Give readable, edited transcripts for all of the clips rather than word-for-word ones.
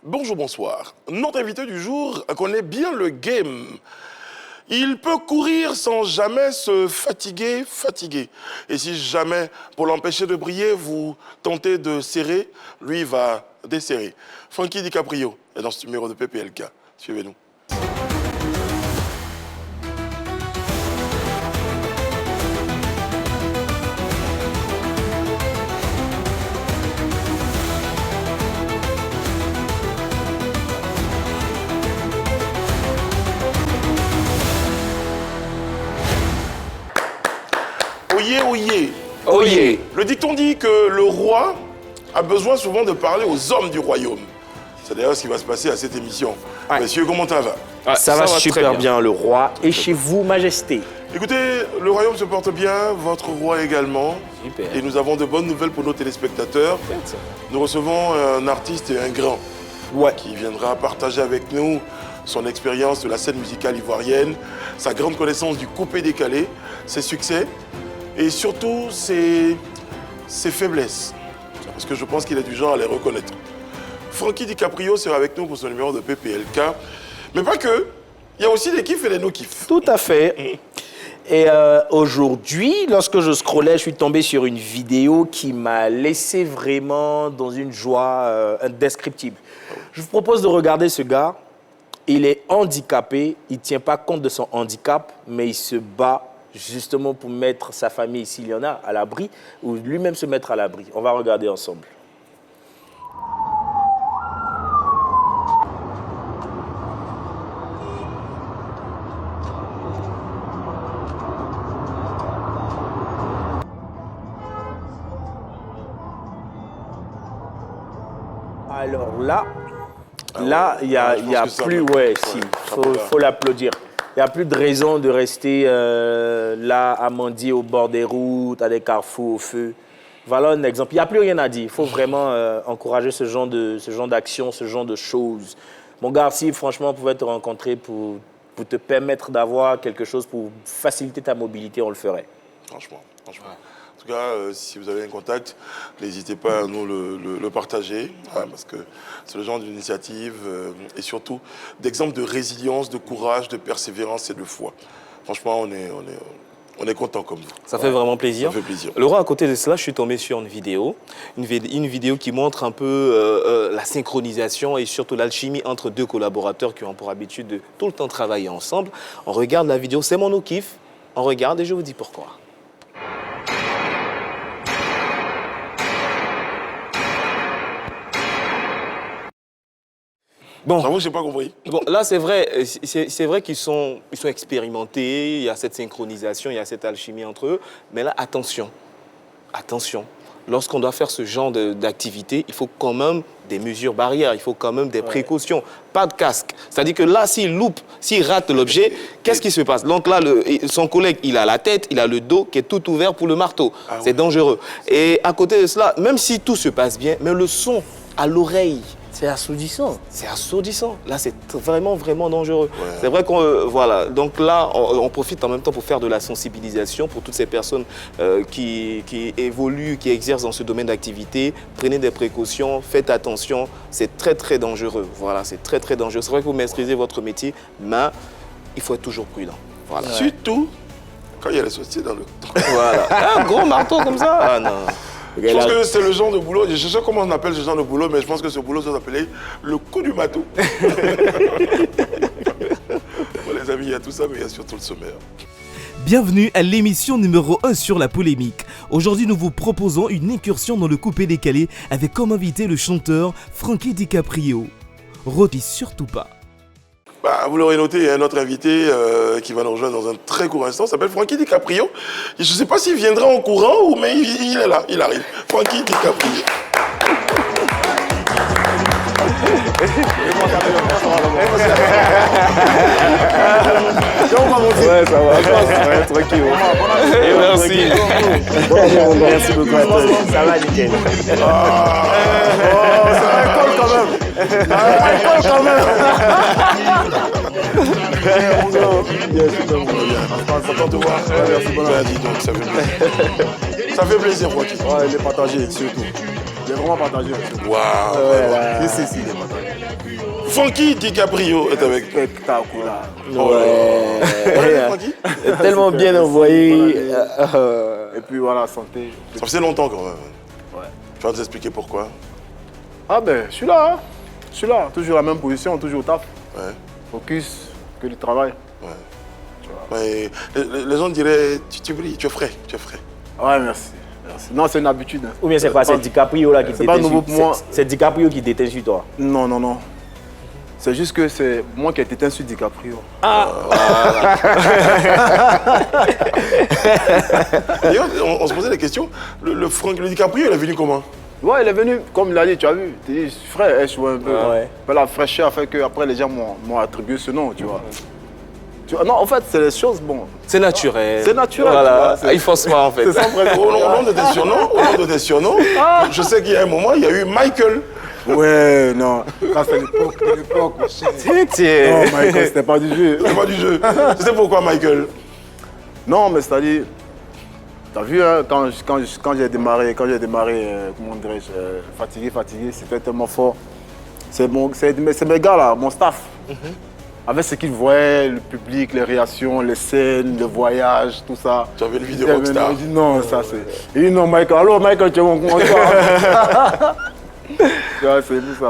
Bonjour, bonsoir. Notre invité du jour connaît bien le game. Il peut courir sans jamais se fatiguer. Et si jamais, pour l'empêcher de briller, vous tentez de serrer, lui va desserrer. Frankie DiCaprio est dans ce numéro de PPLK. Suivez-nous. Oyez. Oyez. Le dicton dit que le roi a besoin souvent de parler aux hommes du royaume. C'est d'ailleurs ce qui va se passer à cette émission. Ouais. Messieurs, comment ça va? Ça va super bien, le roi. Et chez vous, Majesté? Écoutez, le royaume se porte bien, votre roi également. Super. Et nous avons de bonnes nouvelles pour nos téléspectateurs. Nous recevons un artiste et un grand qui viendra partager avec nous son expérience de la scène musicale ivoirienne, sa grande connaissance du coupé-décalé, ses succès et surtout ses faiblesses. Parce que je pense qu'il est du genre à les reconnaître. Frankie DiCaprio sera avec nous pour son numéro de PPLK. Mais pas que, il y a aussi des kiffs et des no-kiffs. Tout à fait. Et aujourd'hui, lorsque je scrollais, je suis tombé sur une vidéo qui m'a laissé vraiment dans une joie indescriptible. Je vous propose de regarder ce gars. Il est handicapé, il ne tient pas compte de son handicap, mais il se bat justement pour mettre sa famille, s'il y en a, à l'abri, ou lui-même se mettre à l'abri. On va regarder ensemble. Alors là, il n'y a plus, faut l'applaudir. Il n'y a plus de raison de rester là à mendier au bord des routes, à des carrefours, au feu. Voilà un exemple. Il n'y a plus rien à dire. Il faut vraiment encourager ce genre d'action, ce genre de choses. Mon gars, si franchement on pouvait te rencontrer pour te permettre d'avoir quelque chose pour faciliter ta mobilité, on le ferait. Franchement. En tout cas, si vous avez un contact, n'hésitez pas à nous le partager, parce que c'est le genre d'initiative et surtout d'exemple de résilience, de courage, de persévérance et de foi. Franchement, on est content comme vous. Ça fait vraiment plaisir. Ça fait plaisir. Laurent, à côté de cela, je suis tombé sur une vidéo qui montre un peu la synchronisation et surtout l'alchimie entre deux collaborateurs qui ont pour habitude de tout le temps travailler ensemble. On regarde la vidéo, c'est mon kiff. On regarde et je vous dis pourquoi. Bon, j'avoue, je n'ai pas compris. Bon, là, c'est vrai qu'ils sont expérimentés, il y a cette synchronisation, il y a cette alchimie entre eux. Mais là, attention. Lorsqu'on doit faire ce genre d'activité, il faut quand même des mesures barrières, il faut quand même des précautions. Pas de casque. C'est-à-dire que là, s'il rate l'objet, qu'est-ce qui se passe? Donc là, son collègue, il a la tête, il a le dos qui est tout ouvert pour le marteau. C'est dangereux. Et à côté de cela, même si tout se passe bien, mais le son à l'oreille, c'est assourdissant. C'est assourdissant. Là, c'est vraiment, vraiment dangereux. Ouais. C'est vrai qu'on... voilà. Donc là, on profite en même temps pour faire de la sensibilisation pour toutes ces personnes qui évoluent, qui exercent dans ce domaine d'activité. Prenez des précautions, faites attention. C'est très, très dangereux. Voilà, c'est très, très dangereux. C'est vrai que vous maîtrisez votre métier, mais il faut être toujours prudent. Voilà. Ouais. Surtout quand il y a les sauciers dans le... Voilà. Un gros marteau comme ça. Ah non. Je pense que c'est le genre de boulot, je sais pas comment on appelle ce genre de boulot, mais je pense que ce boulot, ça s'appelait le coup du marteau. Bon, les amis, il y a tout ça, mais il y a surtout le sommaire. Bienvenue à l'émission numéro 1 sur la polémique. Aujourd'hui, nous vous proposons une incursion dans le coupé-décalé avec comme invité le chanteur Frankie DiCaprio. Rôtez surtout pas. Bah, vous l'aurez noté, il y a un autre invité qui va nous rejoindre dans un très court instant, il s'appelle Frankie DiCaprio. Et je ne sais pas s'il viendra en courant, mais il est là, il arrive. Frankie DiCaprio. Ouais, ça va. Ouais, tranquille. Et merci. Merci beaucoup à toi. Ça va, nickel. Ça récolte quand même. Ça fait plaisir, Francky. Ouais, il est partagé, surtout. Il est vraiment partagé. Waouh. Si, il est partagé. Frankie DiCaprio est avec. Spectaculaire. Frankie Tellement bien envoyé. Et puis voilà, santé. Ça faisait longtemps quand même. Ouais. Tu vas nous expliquer pourquoi. Ah ben, je suis là. Hein. Je suis là. Toujours la même position, toujours au taf. Ouais. Focus, que du travail. Ouais, les gens diraient, tu brilles, tu es frais. Ouais, merci. Non, c'est une habitude. Hein. Ou bien c'est quoi, c'est DiCaprio là qui C'est pas déteint nouveau pour moi. C'est DiCaprio qui déteint sur toi. Non. C'est juste que c'est moi qui ai été sur DiCaprio. D'ailleurs, on se posait des questions. Le DiCaprio, il est venu comment? Ouais, il est venu, comme il a dit, tu as vu. Tu dis, frère, je vois un peu. Ouais. La fraîcheur fait qu'après les gens m'ont attribué ce nom, tu vois. Non, en fait, c'est les choses, bon. C'est naturel. C'est naturel. Voilà. Il faut se voir en fait. C'est sans vrai. Au nom de tes surnoms, je sais qu'il y a un moment, il y a eu Michael. Ouais, non. Ça, c'est l'époque. Non, Michael, c'était pas du jeu. C'est pas du jeu. Tu sais pourquoi Michael? Non, mais c'est-à-dire, t'as vu, hein, quand j'ai démarré, comment dirais-je, fatigué, c'était tellement fort. C'est mes gars là, mon staff. Avec ce qu'ils voyaient, le public, les réactions, les scènes, le voyage, tout ça. Tu avais une vidéo rockstar. Il dit non, ça c'est... Il dit non, Michael, allô Michael, tu es mon En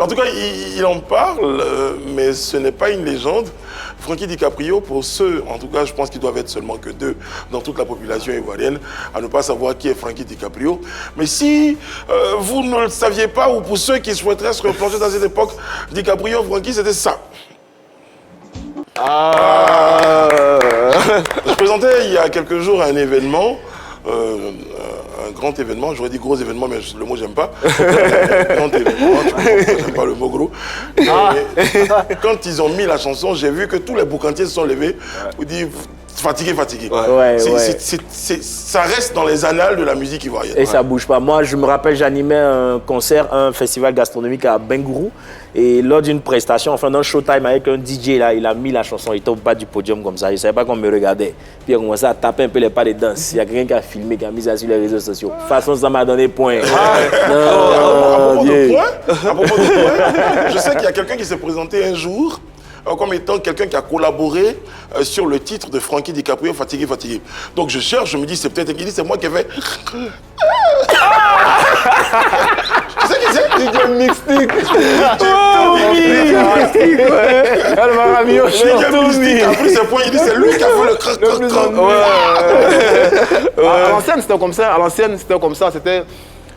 tout cas, il en parle, mais ce n'est pas une légende. Frankie DiCaprio, pour ceux, en tout cas, je pense qu'il doivent être seulement que 2 dans toute la population ivoirienne, à ne pas savoir qui est Frankie DiCaprio. Mais si vous ne le saviez pas, ou pour ceux qui souhaiteraient se replonger dans cette époque, DiCaprio, Frankie, c'était ça. Je présentais il y a quelques jours un événement, un grand événement, j'aurais dit gros événement, mais le mot j'aime pas. Un grand événement, j'aime pas le mot gros. Et quand ils ont mis la chanson, j'ai vu que tous les boucantiers se sont levés pour dire fatigué. Ça reste dans les annales de la musique ivoirienne. Et ça bouge pas. Moi, je me rappelle, j'animais un concert, un festival gastronomique à Bengourou. Et lors d'une prestation, enfin d'un showtime avec un DJ, là, il a mis la chanson, il était au bas du podium comme ça. Je ne savais pas qu'on me regardait. Puis il a commencé à taper un peu les pas de danse. Il y a quelqu'un qui a filmé, qui a mis ça sur les réseaux sociaux. De toute façon, ça m'a donné point. À propos de point, je sais qu'il y a quelqu'un qui s'est présenté un jour comme étant quelqu'un qui a collaboré sur le titre de Frankie DiCaprio, Fatigué. Donc je cherche, je me dis, c'est peut-être qui dit, c'est moi qui ai fait... Tu sais qui c'est? DJ Mixtic. Elle m'a mis au show. Il a pris ses points, il dit, c'est lui qui a fait le crac. À l'ancienne, c'était comme ça.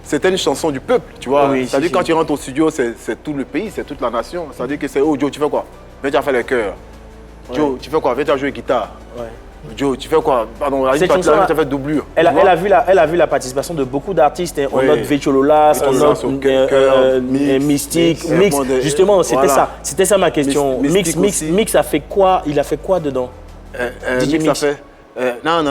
C'était une chanson du peuple, tu vois. Oui, c'est-à-dire quand tu rentres au studio, c'est tout le pays, c'est toute la nation. C'est-à-dire que c'est « Oh Joe, tu fais quoi? Viens, tu as fait les chœurs. Joe, tu fais quoi? Viens, tu as joué guitare. Joe, tu fais quoi? Pardon, tu as fait doublure. Elle a vu la participation de beaucoup d'artistes. Hein. On note Vechololas, on note Mystique, Mix. Justement, c'était ça ma question. Mix a fait quoi? Il a fait quoi dedans? DJ Mix a fait... Non.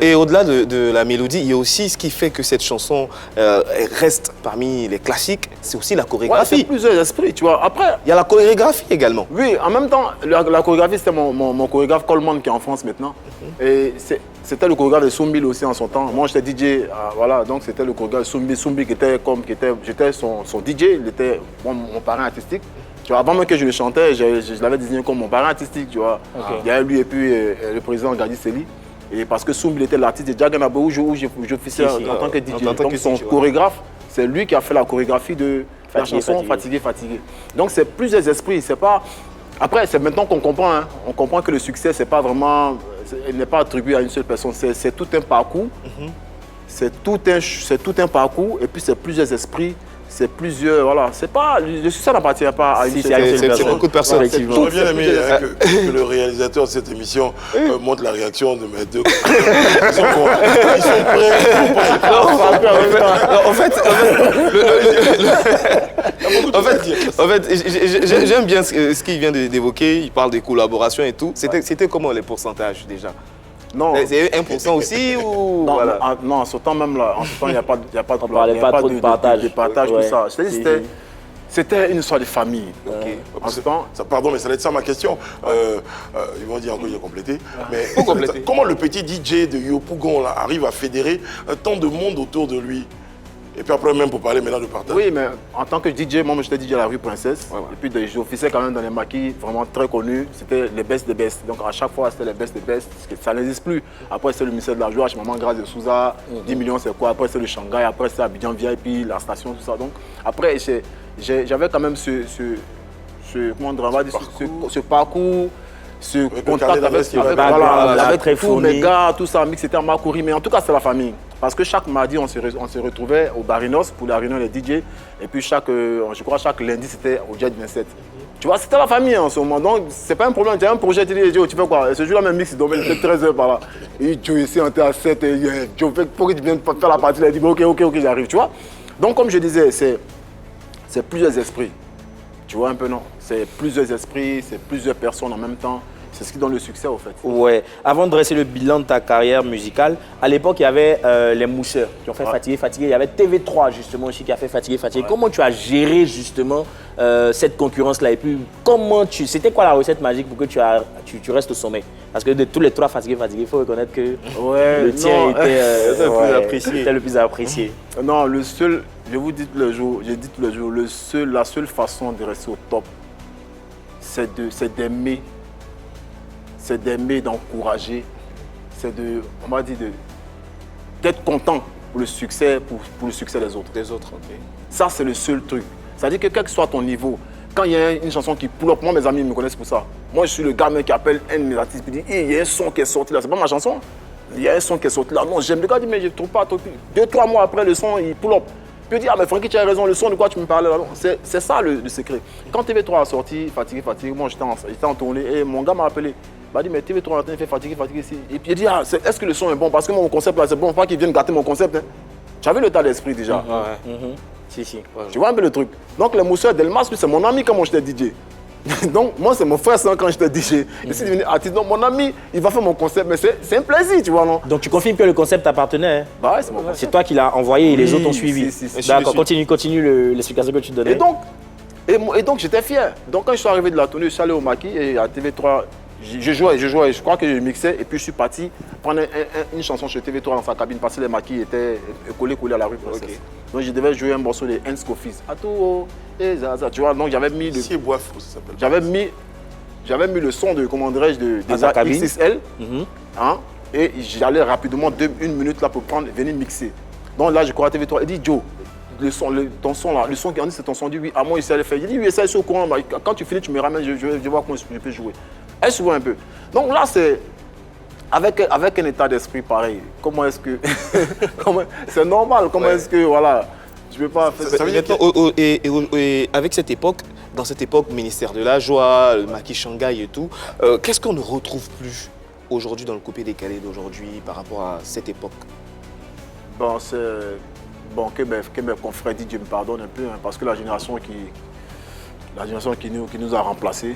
Et au-delà de la mélodie, il y a aussi ce qui fait que cette chanson reste parmi les classiques, c'est aussi la chorégraphie. C'est plusieurs esprits, tu vois. Après, il y a la chorégraphie également. Oui, en même temps, la chorégraphie, c'était mon chorégraphe Coleman qui est en France maintenant. Et c'était le chorégraphe de Soumbil aussi en son temps. Moi, j'étais DJ, voilà, donc c'était le chorégraphe de Soumbil. Soumbil j'étais son DJ, il était mon parrain artistique. Tu vois, avant même que je le chantais, je l'avais désigné comme mon parrain artistique, tu vois. Il y avait lui et puis le président Gadi Seli. Et parce que Soumbil était l'artiste de Djaganabo où j'officiais en tant que DJ. Donc son chorégraphe, c'est lui qui a fait la chorégraphie de la chanson Fatigué. Donc c'est plusieurs esprits, c'est pas... Après, c'est maintenant qu'on comprend, hein. On comprend que le succès, c'est pas vraiment... Il n'est pas attribué à une seule personne, c'est tout un parcours. C'est tout un parcours et puis c'est plusieurs esprits. C'est plusieurs, voilà, c'est pas, le succès n'appartient pas à une seule personne. C'est beaucoup de personnes. J'aurais bien aimé que le réalisateur de cette émission montre la réaction de mes deux. Ils sont prêts. En fait, j'aime bien ce qu'il vient d'évoquer. Il parle des collaborations et tout. C'était comment les pourcentages déjà? Non. C'est 1% aussi ou non, voilà. Non, en ce temps même là, il n'y a pas de partage, tout ça. C'était une histoire de famille. Pardon, mais ça va être ça ma question. Ils vont dire encore, il a complété. Mais comment le petit DJ de Yopougon là, arrive à fédérer tant de monde autour de lui? Et puis après, même pour parler maintenant de partage. Oui, mais en tant que DJ, moi j'étais DJ à la rue Princesse. Et puis j'officiais quand même dans les maquis vraiment très connus. C'était les best des best. Donc à chaque fois, c'était les best des best. Ça n'existe plus. Après, c'est le ministère de la Joie, chez Maman Grâce de Souza. 10 millions, c'est quoi? Après, c'est le Shanghai. Après, c'est Abidjan VIP, la station, tout ça. Donc après, j'avais quand même ce parcours, ce contact avec tous mes gars, tout ça, mix, c'était en Makouri. Mais en tout cas, c'est la famille. Parce que chaque mardi, on se retrouvait au Barinos pour la réunion des DJ. Et puis je crois chaque lundi, c'était au Jet 27. Tu vois, c'était la famille en ce moment. Donc, c'est pas un problème. Tu as un projet, tu dis, Joe, tu fais quoi? Et ce jour-là, même mix, il dormait 13 h par là. Et Joe, ici, on était à 7. Et Joe, pour que tu viennes faire la partie, il a dit, ok, j'arrive. Tu vois? Donc, comme je disais, c'est plusieurs esprits. Tu vois un peu, non? C'est plusieurs esprits, c'est plusieurs personnes en même temps. C'est ce qui donne le succès, au fait. Ouais. Avant de dresser le bilan de ta carrière musicale, à l'époque, il y avait les mousseurs qui ont fait Fatigué. Il y avait TV3, justement, aussi, qui a fait Fatigué. Comment tu as géré, justement, cette concurrence-là? Et puis, c'était quoi la recette magique pour que tu restes au sommet? Parce que de tous les trois Fatigué, il faut reconnaître que le tien était le plus apprécié. Non, le seul, je vous dis tous les jours, la seule façon de rester au top, c'est d'aimer. C'est d'aimer, d'encourager, c'est d'être content pour le succès, pour le succès des autres. Ça, c'est le seul truc. C'est-à-dire que quel que soit ton niveau, quand il y a une chanson qui pull up, moi, mes amis me connaissent pour ça. Moi, je suis le gars qui appelle un artiste et dit, il y a un son qui est sorti là, c'est pas ma chanson. Il y a un son qui est sorti là. Non, j'aime le gars, dit, mais je ne trouve pas. 2-3 mois après, le son, il pull up. Puis il dit, ah, mais Francky, tu as raison, le son de quoi tu me parlais là? C'est ça le secret. Quand TV3 a sorti Fatigué, moi, j'étais en tournée et mon gars m'a appelé. Il m'a dit, mais TV3 il fait fatigué ici. Et puis il dit, ah, est-ce que le son est bon? Parce que mon concept là, c'est bon, pas qu'ils viennent gâter mon concept. Hein. Tu avais le tas d'esprit déjà. Si. Tu vois un peu le truc. Donc le mousseur Delmas, c'est mon ami quand moi j'étais DJ. Donc moi, c'est mon frère quand j'étais DJ. Il s'est devenu artiste. Donc mon ami, il va faire mon concept, mais c'est un plaisir, tu vois, non? Donc tu confirmes que le concept t'appartenait? Hein? Bah ouais, c'est mon concept. C'est toi qui l'as envoyé et les autres ont suivi. D'accord, continue l'explication que tu donnais. Et donc j'étais fier. Donc quand je suis arrivé de la tournée, je suis allé au maquis et à TV3, je jouais, je crois que je mixais et puis je suis parti prendre une chanson chez TV3 dans sa cabine parce que les maquis étaient collés à la rue Princesse. Okay. Donc je devais jouer un morceau de Hans Kofis. Tu vois, donc j'avais mis j'avais mis le son de, comment dirais-je, des XXL. Et j'allais rapidement 1 minute là pour venir mixer. Donc là je crois à TV3, il dit Joe, ton son là, le son qui en dit c'est ton son, dit oui, à moi il sait le faire. Il dit oui, ça je suis au courant, quand tu finis tu me ramènes, je vais voir comment je peux jouer. Elle se voit un peu. Donc là c'est avec un état d'esprit pareil. Comment est-ce que c'est normal, comment est-ce que voilà, je peux pas faire ça. Et avec cette époque, dans cette époque ministère de la Joie, le maquis Shanghai et tout, qu'est-ce qu'on ne retrouve plus aujourd'hui dans le coupé décalé d'aujourd'hui par rapport à cette époque? Bon, c'est bon que mes confrères DJ me pardonnent un peu, hein, parce que la génération qui nous a remplacés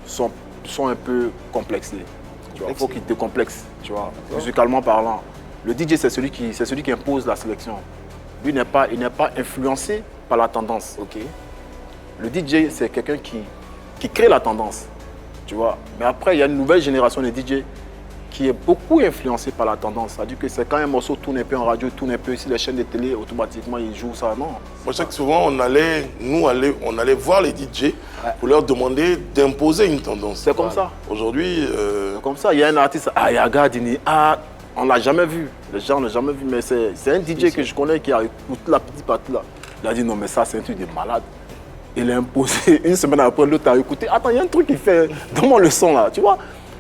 sont un peu complexés. Il faut qu'ils te complexent, tu vois, musicalement parlant. Le DJ, c'est celui qui impose la sélection. Lui, il n'est pas influencé par la tendance. Le DJ, c'est quelqu'un qui crée la tendance, tu vois. Mais après, il y a une nouvelle génération de DJ qui est beaucoup influencée par la tendance. C'est-à-dire que c'est quand un morceau tourne un peu en radio, tourne un peu sur les chaînes de télé, automatiquement, ils jouent ça. Non. Moi, je sais que souvent, on allait voir les DJ pour leur demander d'imposer une tendance. C'est comme ça. Aujourd'hui... C'est comme ça. Il y a un artiste, Ayaga Dini, on ne l'a jamais vu. Les gens ne l'ont jamais vu, mais c'est un DJ que je connais qui a écouté la petite partie là. Il a dit non, mais ça, c'est un truc de malade. Il a imposé, une semaine après, l'autre a écouté. Attends, il y a un truc qui fait, donne-moi le son là, tu vois.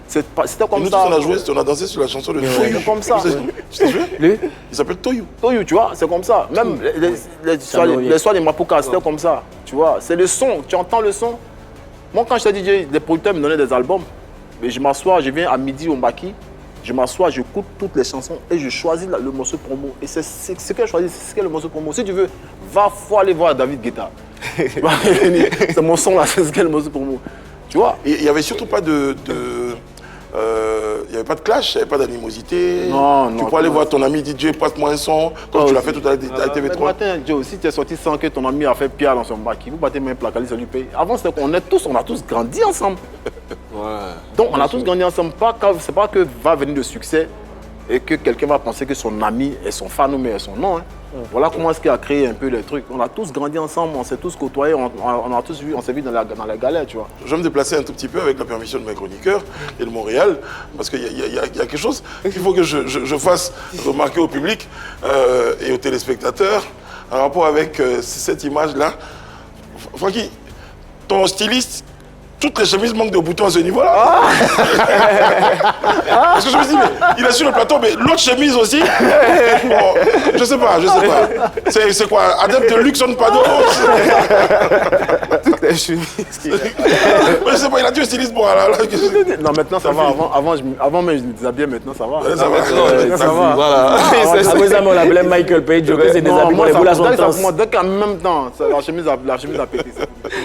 C'était comme ça. On a dansé sur la chanson de Toyou. Comme ça. Tu t'es joué? Il s'appelle Toyou. Toyou, tu vois, c'est comme ça. Même les soirs des Mapuka, c'était comme ça. Tu vois, c'est le son. Tu entends le son. Moi, quand j'étais DJ, les producteurs me donnaient des albums. Mais je m'assois, je viens à midi au maquis. Je m'assois, j'écoute toutes les chansons et je choisis le morceau promo. Et c'est ce que je choisis, c'est le morceau promo. Si tu veux, faut aller voir David Guetta. C'est mon son là, c'est ce qu'est le morceau promo. Tu vois? Il n'y avait surtout pas il n'y avait pas de clash, il n'y avait pas d'animosité. Non. Tu peux aller voir ton ami DJ, passe-moi un son, comme tu l'as fait tout à l'heure avec TV3. Le matin, Joe, si tu es sorti sans que ton ami a fait pierre dans son bac, il vous battez même placali, ça lui paye. Avant, on a tous grandi ensemble. Donc, on a tous grandi ensemble. C'est pas que va venir le succès et que quelqu'un va penser que son ami est son fan ou mais est son nom. Hein. Voilà comment est-ce qu'il a créé un peu les trucs. On a tous grandi ensemble, on s'est tous côtoyés, on a tous vu, on s'est vu dans la galère, tu vois. Je vais me déplacer un tout petit peu avec la permission de mes chroniqueurs et de Montréal, parce qu'il y a quelque chose qu'il faut que je fasse remarquer au public et aux téléspectateurs en rapport avec cette image-là. Francky, ton styliste, toutes les chemises manquent de boutons à ce niveau-là. Parce que je me dis, mais il est sur le plateau, mais l'autre chemise aussi. Bon, je sais pas. C'est quoi, adepte de Luxon Pado? Toutes les chemises. Mais je sais pas, il a dit un styliste pour là. Non, maintenant ça va. Avant même, je me déshabillais, maintenant ça va. Ça va. Ça va. Voilà. Après ça, on l'appelait Michael Page, c'est des habits pour les boules à son temps. Moi, dès qu'en même temps, la chemise a pété.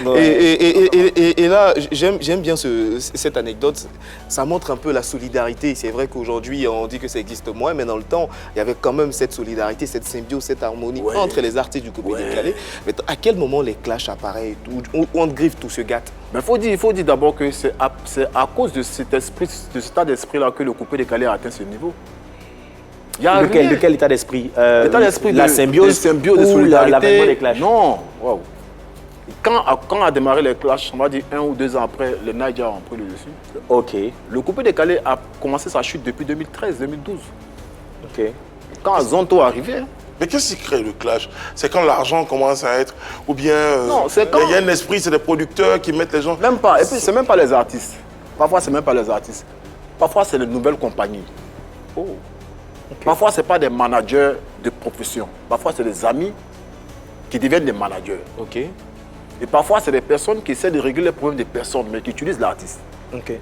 Et là, j'aime bien cette anecdote. Ça montre un peu la solidarité. C'est vrai qu'aujourd'hui, on dit que ça existe moins, mais dans le temps, il y avait quand même cette solidarité, cette symbiose, cette harmonie entre les artistes du coupé décalé. Mais à quel moment les clashs apparaissent, où on griffe, tout se gâte? Mais il faut dire d'abord que c'est à cause de cet état d'esprit-là que le coupé décalé a atteint ce niveau. De quel état d'esprit? L'état d'esprit la symbiose de ou l'avènement des clashs? Non. Wow. Quand a démarré les clashs, on va dire 1 ou 2 ans après, les Niger ont pris le dessus. Ok. Le coupé décalé a commencé sa chute depuis 2013-2012. Ok. Quand Zonto est arrivé. Mais qu'est-ce qui crée le clash? C'est quand l'argent commence à être... Ou bien non, c'est quand... il y a un esprit, c'est des producteurs qui mettent les gens... Même pas. Et puis, c'est même pas les artistes. Parfois, c'est même pas les artistes. Parfois, c'est les nouvelles compagnies. Oh. Okay. Parfois, c'est pas des managers de profession. Parfois, c'est des amis qui deviennent des managers. Ok. Et parfois, c'est des personnes qui essaient de régler les problèmes des personnes, mais qui utilisent l'artiste. Ok.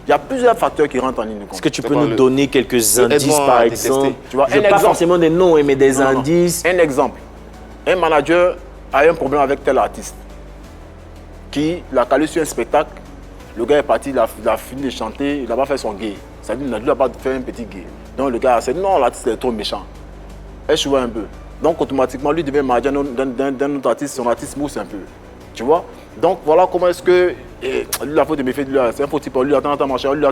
Il y a plusieurs facteurs qui rentrent en ligne de compte. Est-ce que tu peux nous donner quelques indices, par exemple? Tu vois, pas forcément des noms, mais des indices. Un exemple. Un manager a un problème avec tel artiste qui l'a calé sur un spectacle. Le gars est parti, il a fini de chanter, il n'a pas fait son gay. Ça veut dire qu'il n'a pas fait un petit gay. Donc le gars a dit non, l'artiste est trop méchant. Échoué un peu. Donc automatiquement, lui devient manager d'un autre artiste, son artiste mousse un peu. Tu vois? Donc voilà comment est-ce que lui, la faute de mes faits, c'est un faux type, lui attends, machin, lui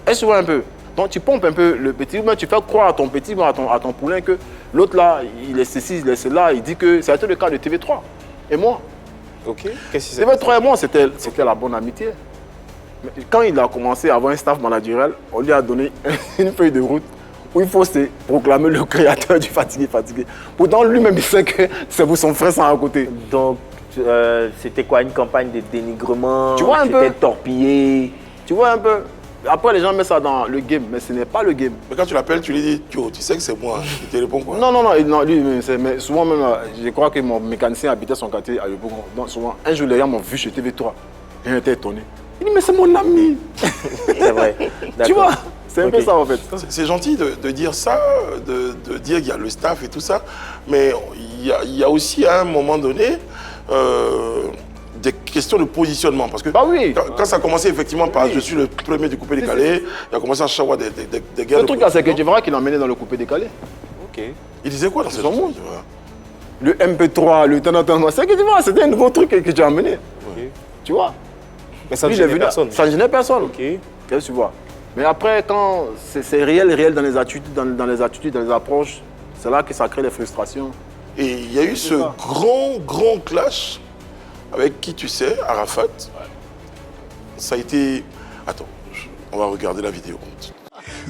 échoué un peu. Donc tu pompes un peu le petit, mais tu fais croire à ton petit, à ton poulain que l'autre là, il est ceci, il est cela, il dit que c'était le cas de TV3 et moi. Ok. Qu'est-ce que TV3 et moi, c'était la bonne amitié. Mais quand il a commencé à avoir un staff managérial, on lui a donné une feuille de route où il faut se proclamer le créateur du fatigué. Pourtant, lui-même, il sait que c'est pour son frère sans à côté. Donc, c'était quoi, une campagne de dénigrement? Tu vois un peu? C'était torpillé? Tu vois un peu? Après, les gens mettent ça dans le game, mais ce n'est pas le game. Mais quand tu l'appelles, tu lui dis, tu sais que c'est moi. Il te répond quoi? Non, lui, mais souvent même, je crois que mon mécanicien habitait son quartier à Yopougon. Donc souvent, un jour, les gens m'ont vu chez TV3. Ils étaient étonnés. Il dit, mais c'est mon ami. C'est vrai. Tu vois? C'est un peu ça en fait. C'est gentil de dire ça, de dire qu'il y a le staff et tout ça, mais il y a aussi à un moment donné des questions de positionnement. Parce que quand ça a commencé effectivement par je suis le premier du coupé décalé, il a commencé à chaque fois des guerres. Le truc là, c'est que tu verras qu'il l'a emmené dans le coupé décalé. Ok. Il disait quoi dans ce monde? Le MP3, le temps, c'est que tu vois, c'était un nouveau truc que tu as amené. Tu vois? Mais ça ne gênait personne. Ça ne gênait personne. Ok. Qu'est-ce que tu vois? Mais après, quand c'est réel dans les attitudes, dans les approches, c'est là que ça crée des frustrations. Et il y a eu ce grand clash avec qui tu sais, Arafat. Ça a été... Attends, on va regarder la vidéo.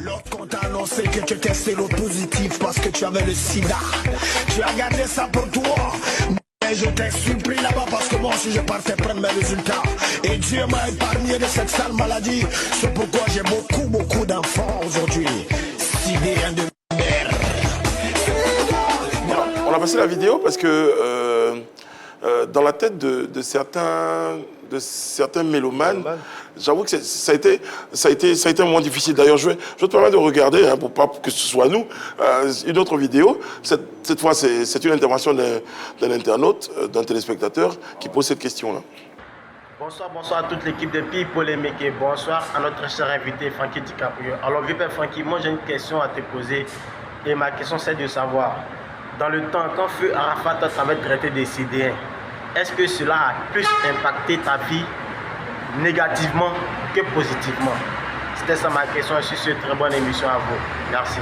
Lorsqu'on t'a annoncé que tu étais séropositif parce que tu avais le sida, tu as gardé ça pour toi. Et je t'ai surpris là-bas parce que moi aussi je partais prendre mes résultats. Et Dieu m'a épargné de cette sale maladie. C'est pourquoi j'ai beaucoup d'enfants aujourd'hui. Sidérien de merde. On a passé la vidéo parce que dans la tête de certains mélomanes, j'avoue que ça a été un moment difficile. D'ailleurs, je vais te permettre de regarder, pour pas que ce soit nous, une autre vidéo. Cette fois, c'est une intervention d'un internaute, d'un téléspectateur qui pose cette question-là. Bonsoir à toute l'équipe de Pi Polémique et bonsoir à notre cher invité Frankie DiCaprio. Alors, Vipin Frankie, moi j'ai une question à te poser et ma question c'est de savoir, dans le temps, quand Feu Arafat t'avait traité des CDN, est-ce que cela a plus impacté ta vie négativement que positivement? C'était ça ma question. Je suis sur une très bonne émission à vous. Merci.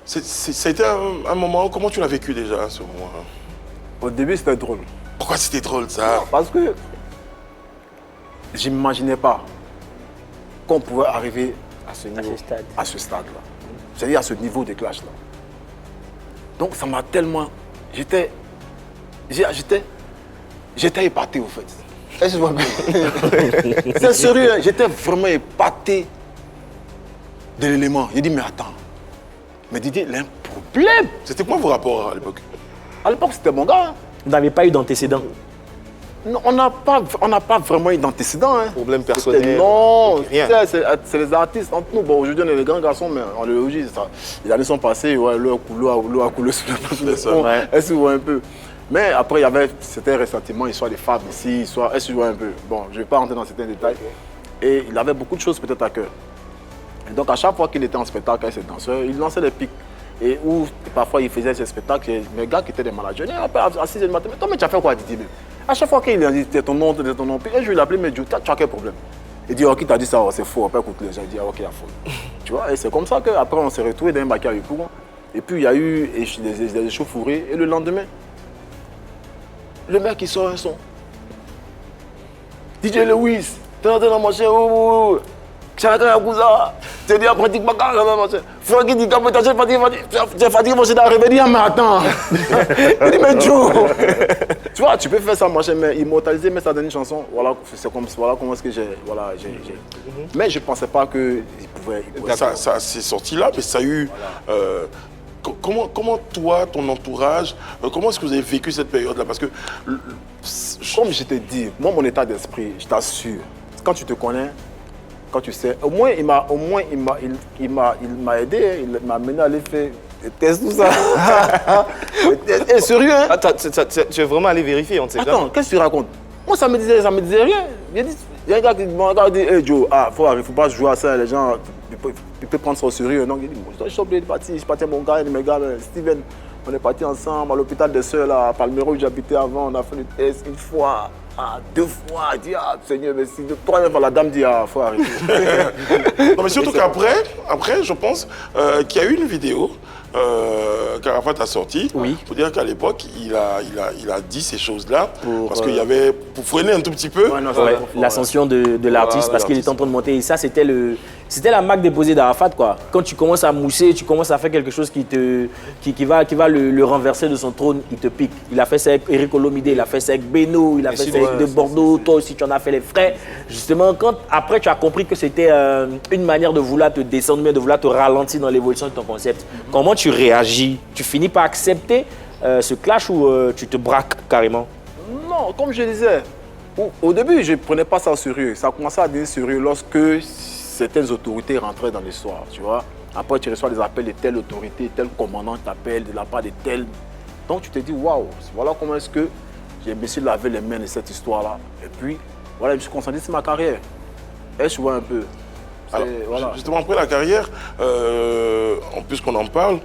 Ça a été un moment, comment tu l'as vécu déjà, ce moment-là? Au début, c'était drôle. Pourquoi c'était drôle, ça? Parce que je n'imaginais pas qu'on pouvait arriver à ce niveau, à ce stade-là. C'est-à-dire à ce niveau de clash-là. Donc ça m'a tellement... J'étais épaté, au fait. Est-ce que je vois bien? C'est sérieux, hein, j'étais vraiment épaté de l'élément. J'ai dit, mais attends. Mais Didier, il a un problème. C'était quoi vos rapports à l'époque? À l'époque, c'était mon gars. Vous n'avez pas eu d'antécédent? Non, on n'a pas vraiment eu d'antécédent. Hein. Problème personnel? Non, rien. C'est les artistes entre nous. Bon, aujourd'hui, on est les grands garçons, mais en logis, les années sont passées, ouais, l'eau a coulé sur le pont. Est-ce que vous voyez un peu? Mais après, c'était ressentiment, histoire des femmes ici, est-ce que vous voyez un peu? Bon, je ne vais pas rentrer dans certains détails. Et il avait beaucoup de choses peut-être à cœur. Et donc, à chaque fois qu'il était en spectacle avec ses danseurs, il lançait des pics. Et où parfois il faisait ses spectacles, mes gars qui étaient des managers, à 6h du matin, mais toi, mais tu as fait quoi, Didier? À chaque fois qu'il a dit, c'est ton nom, puis je vais l'appeler, mais tu as quel problème? Il dit, oh, qui t'a dit ça? Oh, c'est faux, après écoute les gens, il dit, ah, ok, il y a faux. Tu vois, et c'est comme ça qu'après on s'est retrouvés dans un bac à courant. Et puis il y a eu des échauffourées, et le lendemain, le mec il sort un son. DJ Lewis, t'es rentré dans ma chaîne, j'ai arrêté un cousin, j'ai dit après ma carrière, Frankie dit j'ai fatigué, moi j'ai arrivé, il dit mais attends, il dit mais Joe, tu vois, tu peux faire ça ma chaîne, mais immortaliser, mettre ça dans une chanson, voilà, c'est comme voilà comment est-ce que j'ai, voilà, mais je pensais pas qu'il pouvait. Ça c'est sorti là, mais ça a eu. Voilà. Comment toi, ton entourage, comment est-ce que vous avez vécu cette période-là? Parce que, comme je t'ai dit, moi mon état d'esprit, je t'assure, quand tu te connais. Quand tu sais, au moins il m'a aidé, il m'a amené à aller faire des tests, tout ça. Et sérieux, hein? Attends, tu es vraiment allé vérifier, on ne sait pas. Attends, qu'est-ce que tu racontes? Moi ça me disait rien. Il y a un gars qui m'a dit, hey Joe, faut pas jouer à ça, les gens, ils peuvent prendre ça au sérieux. Donc il dit, je suis obligé de partir, je partais avec mon gars, mes gars, Steven, on est partis ensemble à l'hôpital des Sœurs, là, à Palmero où j'habitais avant, on a fait des tests une fois. Deux fois, il dit, ah Seigneur, merci. Troisième fois, la dame dit, ah, faut arrêter. Non, mais surtout qu'après, je pense qu'il y a eu une vidéo qu'Arafat a sortie. Oui. Il faut dire qu'à l'époque, il a dit ces choses-là parce qu'il y avait, pour freiner un tout petit peu, l'ascension de l'artiste, parce qu'il était en train de monter. Et ça, c'était la marque déposée d'Arafat, quoi. Quand tu commences à mousser, tu commences à faire quelque chose qui va le renverser de son trône, il te pique. Il a fait ça avec Eric Olomide, il a fait ça avec Beno, il a fait ça avec De Bordeaux, toi aussi tu en as fait les frais. Justement, quand après tu as compris que c'était une manière de vouloir te descendre, mais de vouloir te ralentir dans l'évolution de ton concept, comment tu réagis? Tu finis par accepter ce clash ou tu te braques carrément? Non, comme je disais, au début je ne prenais pas ça au sérieux. Ça a commencé à devenir sérieux lorsque certaines autorités rentraient dans l'histoire, tu vois. Après, tu reçois des appels de telle autorité, tel commandant t'appelle de la part de tel. Donc, tu te dis, waouh, voilà comment est-ce que j'ai me suis lavé les mains de cette histoire-là. Et puis, voilà, je me suis concentré sur ma carrière. Et je vois un peu. Alors, voilà. Justement, après la carrière, en plus qu'on en parle,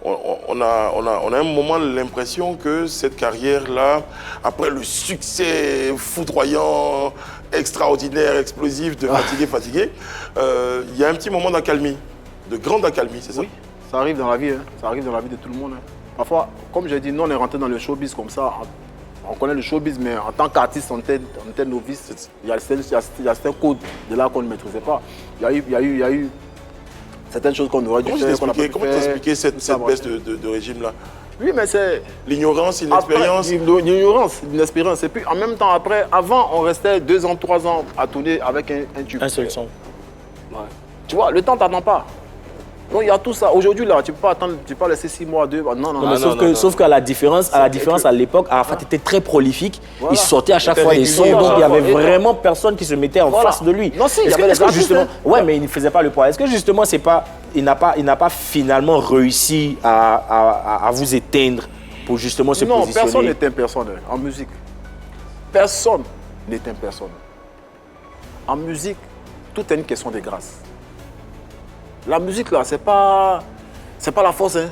on a un moment l'impression que cette carrière-là, après le succès foudroyant, extraordinaire, explosif de Fatigué, il y a un petit moment d'accalmie, de grande accalmie, c'est ça? Oui, ça arrive dans la vie, hein. Ça arrive dans la vie de tout le monde. Hein. Parfois, comme j'ai dit, nous on est rentré dans le showbiz comme ça, on connaît le showbiz, mais en tant qu'artiste, on était novice. Il y a certains codes de là qu'on ne maîtrisait pas. Il y a eu certaines choses qu'on aurait dû faire. Comment t'expliquer cette baisse de régime-là? Oui, mais c'est... L'ignorance, l'inexpérience. L'ignorance, l'inexpérience. Et puis en même temps, après, avant, on restait 2 ans, 3 ans à tourner avec un tube. Un seul son. Ouais. Tu vois, le temps ne t'attend pas. Donc il y a tout ça. Aujourd'hui, là, tu ne peux pas attendre, tu peux pas laisser 6 mois, 2 mois. Sauf qu'à la différence, à l'époque, Arafat était très prolifique. Voilà. Il sortait à chaque fois des sons, donc il n'y avait vraiment personne qui se mettait en face de lui. Non, si, il y avait les artistes, justement, ouais, mais il ne faisait pas le poids. Est-ce que justement, c'est pas, il n'a pas finalement réussi à vous éteindre pour justement se positionner? Non, personne n'est un personnel en musique. Personne. n'éteint personne. En musique, tout est une question de grâce. La musique, là, c'est pas la force. Hein.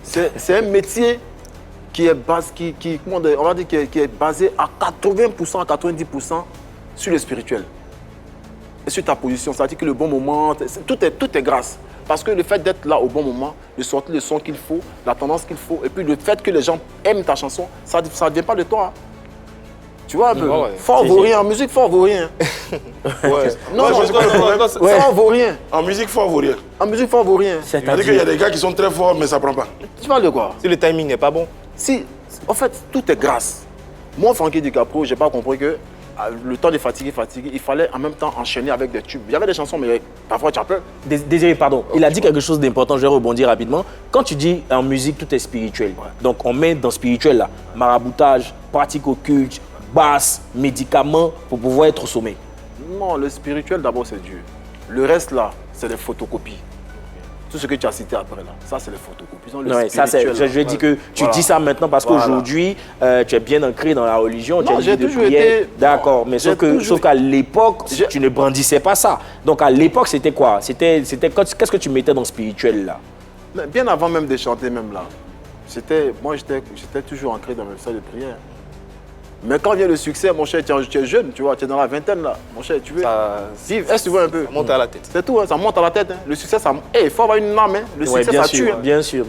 C'est un métier qui est, qui est basé à 80%, à 90% sur le spirituel. Et sur ta position, c'est-à-dire que le bon moment, tout est grâce. Parce que le fait d'être là au bon moment, de sortir le son qu'il faut, la tendance qu'il faut, et puis le fait que les gens aiment ta chanson, ça ne vient pas de toi. Hein. Tu vois un peu, fort vaut rien, en musique fort vaut rien. Non, fort vaut rien. En musique, fort vaut rien. En musique fort vaut rien. C'est-à-dire qu'il y a des gars qui sont très forts, mais ça prend pas. Tu parles de quoi? Si le timing n'est pas bon. Si, en fait, tout est grâce. Moi, Frankie DiCaprio, j'ai pas compris que le temps de fatiguer, il fallait en même temps enchaîner avec des tubes. Il y avait des chansons, mais parfois tu as peur. Désolé, pardon. Il a dit quelque chose d'important, je vais rebondir rapidement. Quand tu dis en musique, tout est spirituel. Donc on met dans spirituel là, maraboutage, pratique occulte, basse, médicaments pour pouvoir être au sommet. Non, le spirituel d'abord c'est Dieu. Le reste là, c'est des photocopies. Tout ce que tu as cité après là, ça c'est les photocopies. Non, ça c'est, je dis que tu dis ça maintenant parce qu'aujourd'hui, tu es bien ancré dans la religion, tu as toujours été... D'accord, mais sauf qu'à l'époque, tu ne brandissais pas ça. Donc à l'époque, c'était quoi? Qu'est-ce que tu mettais dans le spirituel là? Mais bien avant même de chanter même là, moi j'étais toujours ancré dans le salle de prière. Mais quand vient le succès, mon cher, tu es jeune, tu vois, tu es dans la vingtaine là. Mon cher, tu veux vivre, est-ce que tu vois un peu? Ça monte à la tête. C'est tout, hein, ça monte à la tête. Hein. Le succès, ça... il faut avoir une âme, hein. Le succès, ça tue. Hein. Bien sûr.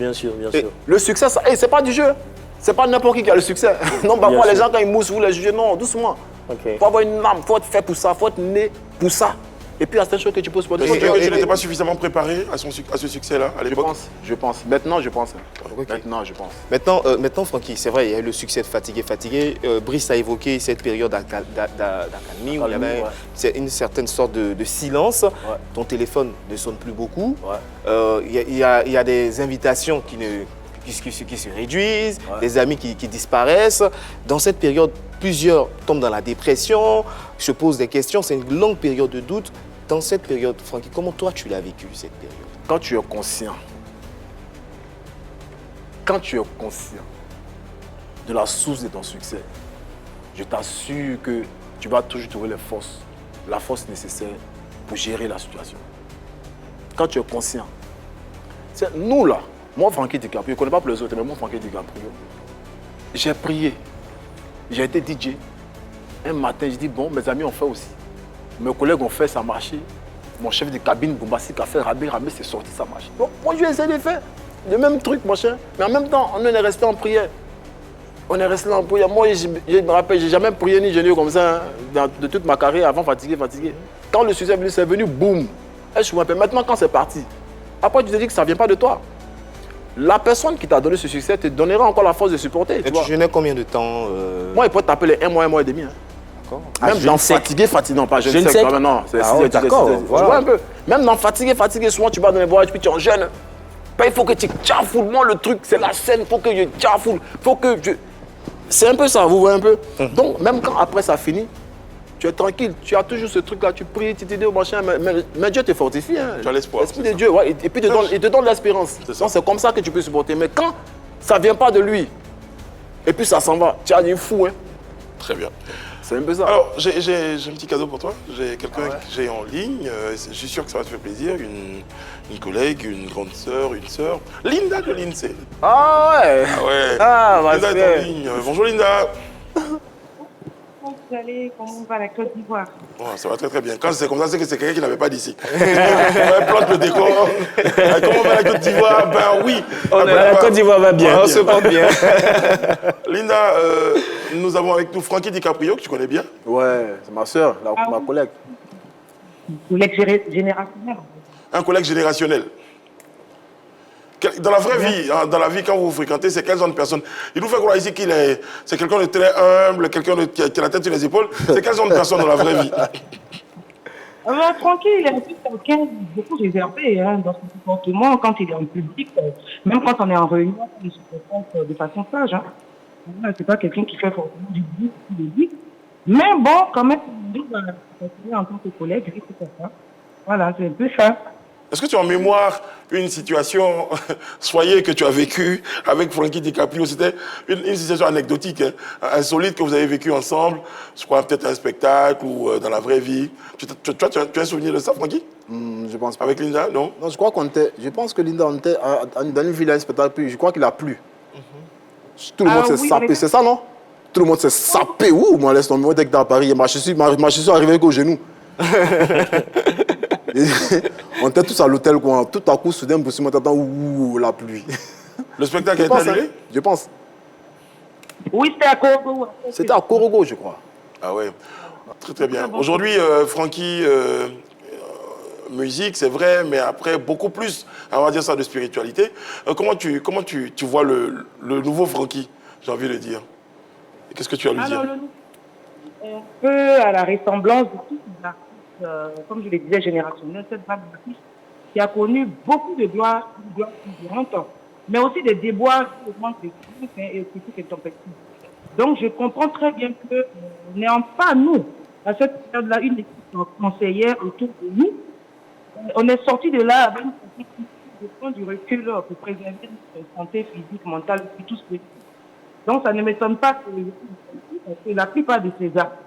Le succès, c'est pas du jeu. C'est pas n'importe qui a le succès. Non, parfois, les gens, quand ils moussent, vous les jugez, non, doucement. Il faut avoir une âme, il faut être fait pour ça, il faut être né pour ça. Et puis, il y a certaines choses que tu peux se poser. Tu n'étais pas suffisamment préparé à ce succès-là à l'époque? Je pense. Maintenant, je pense. Okay. Maintenant, je pense. Maintenant, Francky, c'est vrai, il y a eu le succès de Fatigué. Brice a évoqué cette période d'accalmie où il y avait une certaine sorte de silence. Ton téléphone ne sonne plus beaucoup. Il y a des invitations qui se réduisent, des amis qui disparaissent. Dans cette période, plusieurs tombent dans la dépression, se posent des questions. C'est une longue période de doute. Dans cette période, Francky, comment toi tu l'as vécu cette période? Quand tu es conscient de la source de ton succès, je t'assure que tu vas toujours trouver la force nécessaire pour gérer la situation. Quand tu es conscient, c'est nous là, moi Frankie DiCaprio, je ne connais pas pour les autres, mais moi Frankie DiCaprio, j'ai prié, j'ai été DJ. Un matin, je dis bon, mes amis ont fait aussi. Mes collègues ont fait, ça a marché. Mon chef de cabine, Bombastique, a fait Rabé, c'est sorti, ça marche. Bon, moi, je vais essayer de faire le même truc, mon cher. Mais en même temps, on est resté en prière. On est resté en prière. Moi, je me rappelle, je n'ai jamais prié ni jeûné comme ça hein, de toute ma carrière avant fatigué. Quand le succès est venu, c'est venu, boum. Maintenant, quand c'est parti, après, tu te dis que ça ne vient pas de toi. La personne qui t'a donné ce succès te donnera encore la force de supporter. Et tu jeûnais combien de temps Moi, il peut t'appeler un mois et demi. Hein. Même dans fatigué, non pas jeune sec. Non, d'accord. Tu vois un peu. Même dans fatigué, souvent tu vas dans les voyages, puis tu es jeune. Il faut que tu tchafoules. Moi, le truc, c'est la scène, il faut que je tchafoule. C'est un peu ça, vous voyez un peu. Donc, même quand après ça finit, tu es tranquille. Tu as toujours ce truc-là, tu pries, tu te dis au machin, mais Dieu te fortifie. Hein. Tu as l'espoir. L'esprit de Dieu, et puis il te donne l'espérance. Donc, c'est comme ça que tu peux supporter. Mais quand ça ne vient pas de lui, et puis ça s'en va, tu as dit fou. Hein. Très bien. C'est un peu ça. Alors, j'ai un petit cadeau pour toi. J'ai quelqu'un que j'ai en ligne. Je suis sûr que ça va te faire plaisir. Une collègue, une grande sœur, une sœur. Linda de l'INSEE. Ah ouais. Linda est en ligne. Bonjour Linda. Comment vous allez? Comment va la Côte d'Ivoire? Ça va très très bien. Quand c'est comme ça, c'est que c'est quelqu'un qui n'avait pas d'ici. On plante le décor. Comment va la Côte d'Ivoire? Ben oui. La Côte d'Ivoire va bien. On se porte bien. Linda, nous avons avec nous Frankie DiCaprio, que tu connais bien. Ouais, c'est ma sœur, ma collègue. Collègue générationnel. Un collègue générationnel. Dans la vraie vie, hein, dans la vie, quand vous vous fréquentez, c'est quel genre de personne? Il nous fait croire ici c'est quelqu'un de très humble, quelqu'un qui a la tête sur les épaules. C'est quel genre de personne dans la vraie vie? Tranquille, il est un peu quelqu'un beaucoup réservé hein, dans son comportement quand il est en public. Même quand on est en réunion, il se comporte de façon sage. Hein. C'est pas quelqu'un qui fait forcément du bruit. Mais bon, quand même, il continue en tant que collègue, c'est pour ça. Voilà, c'est un peu ça. Est-ce que tu as en mémoire une situation soyez que tu as vécue avec Frankie DiCaprio. C'était une situation anecdotique, hein, insolite que vous avez vécue ensemble. Je crois peut-être un spectacle ou dans la vraie vie. Tu as un souvenir de ça, Frankie? Je pense pas. Avec Linda, non? Non, je pense que Linda, on était dans une ville à un spectacle, puis je crois qu'il a plu. Tout le monde s'est sapé, c'est ça, non? Tout le monde s'est sapé. Ouh, moi, laisse tomber. Moi, dès que t'es à Paris, ma chaussure arrivée qu'au genou. On était tous à l'hôtel, quoi. Tout à coup, soudain, on t'attend, ouh, la pluie. Le spectacle est annulé? Je pense. Oui, c'était à Korogo. C'était à Korogo, je crois. Ah ouais, très très bien. Aujourd'hui, Frankie, musique, c'est vrai, mais après, beaucoup plus, on va dire ça, de spiritualité. Comment tu vois le nouveau Frankie, j'ai envie de dire? Qu'est-ce que tu as à lui dire? Un peu à la ressemblance de tous les artistes, comme je le disais, générationnels, cette vague d'artistes qui a connu beaucoup de gloires différentes, mais aussi des déboires qui augmentent les critiques et critiques intempestives. Donc, je comprends très bien que n'ayant pas, nous, à cette période-là, une équipe conseillère autour de nous, on est sorti de là avec une petite de prendre du recul pour préserver notre santé physique, mentale et tout ce qui est. Donc, ça ne m'étonne pas que la plupart de ces artistes,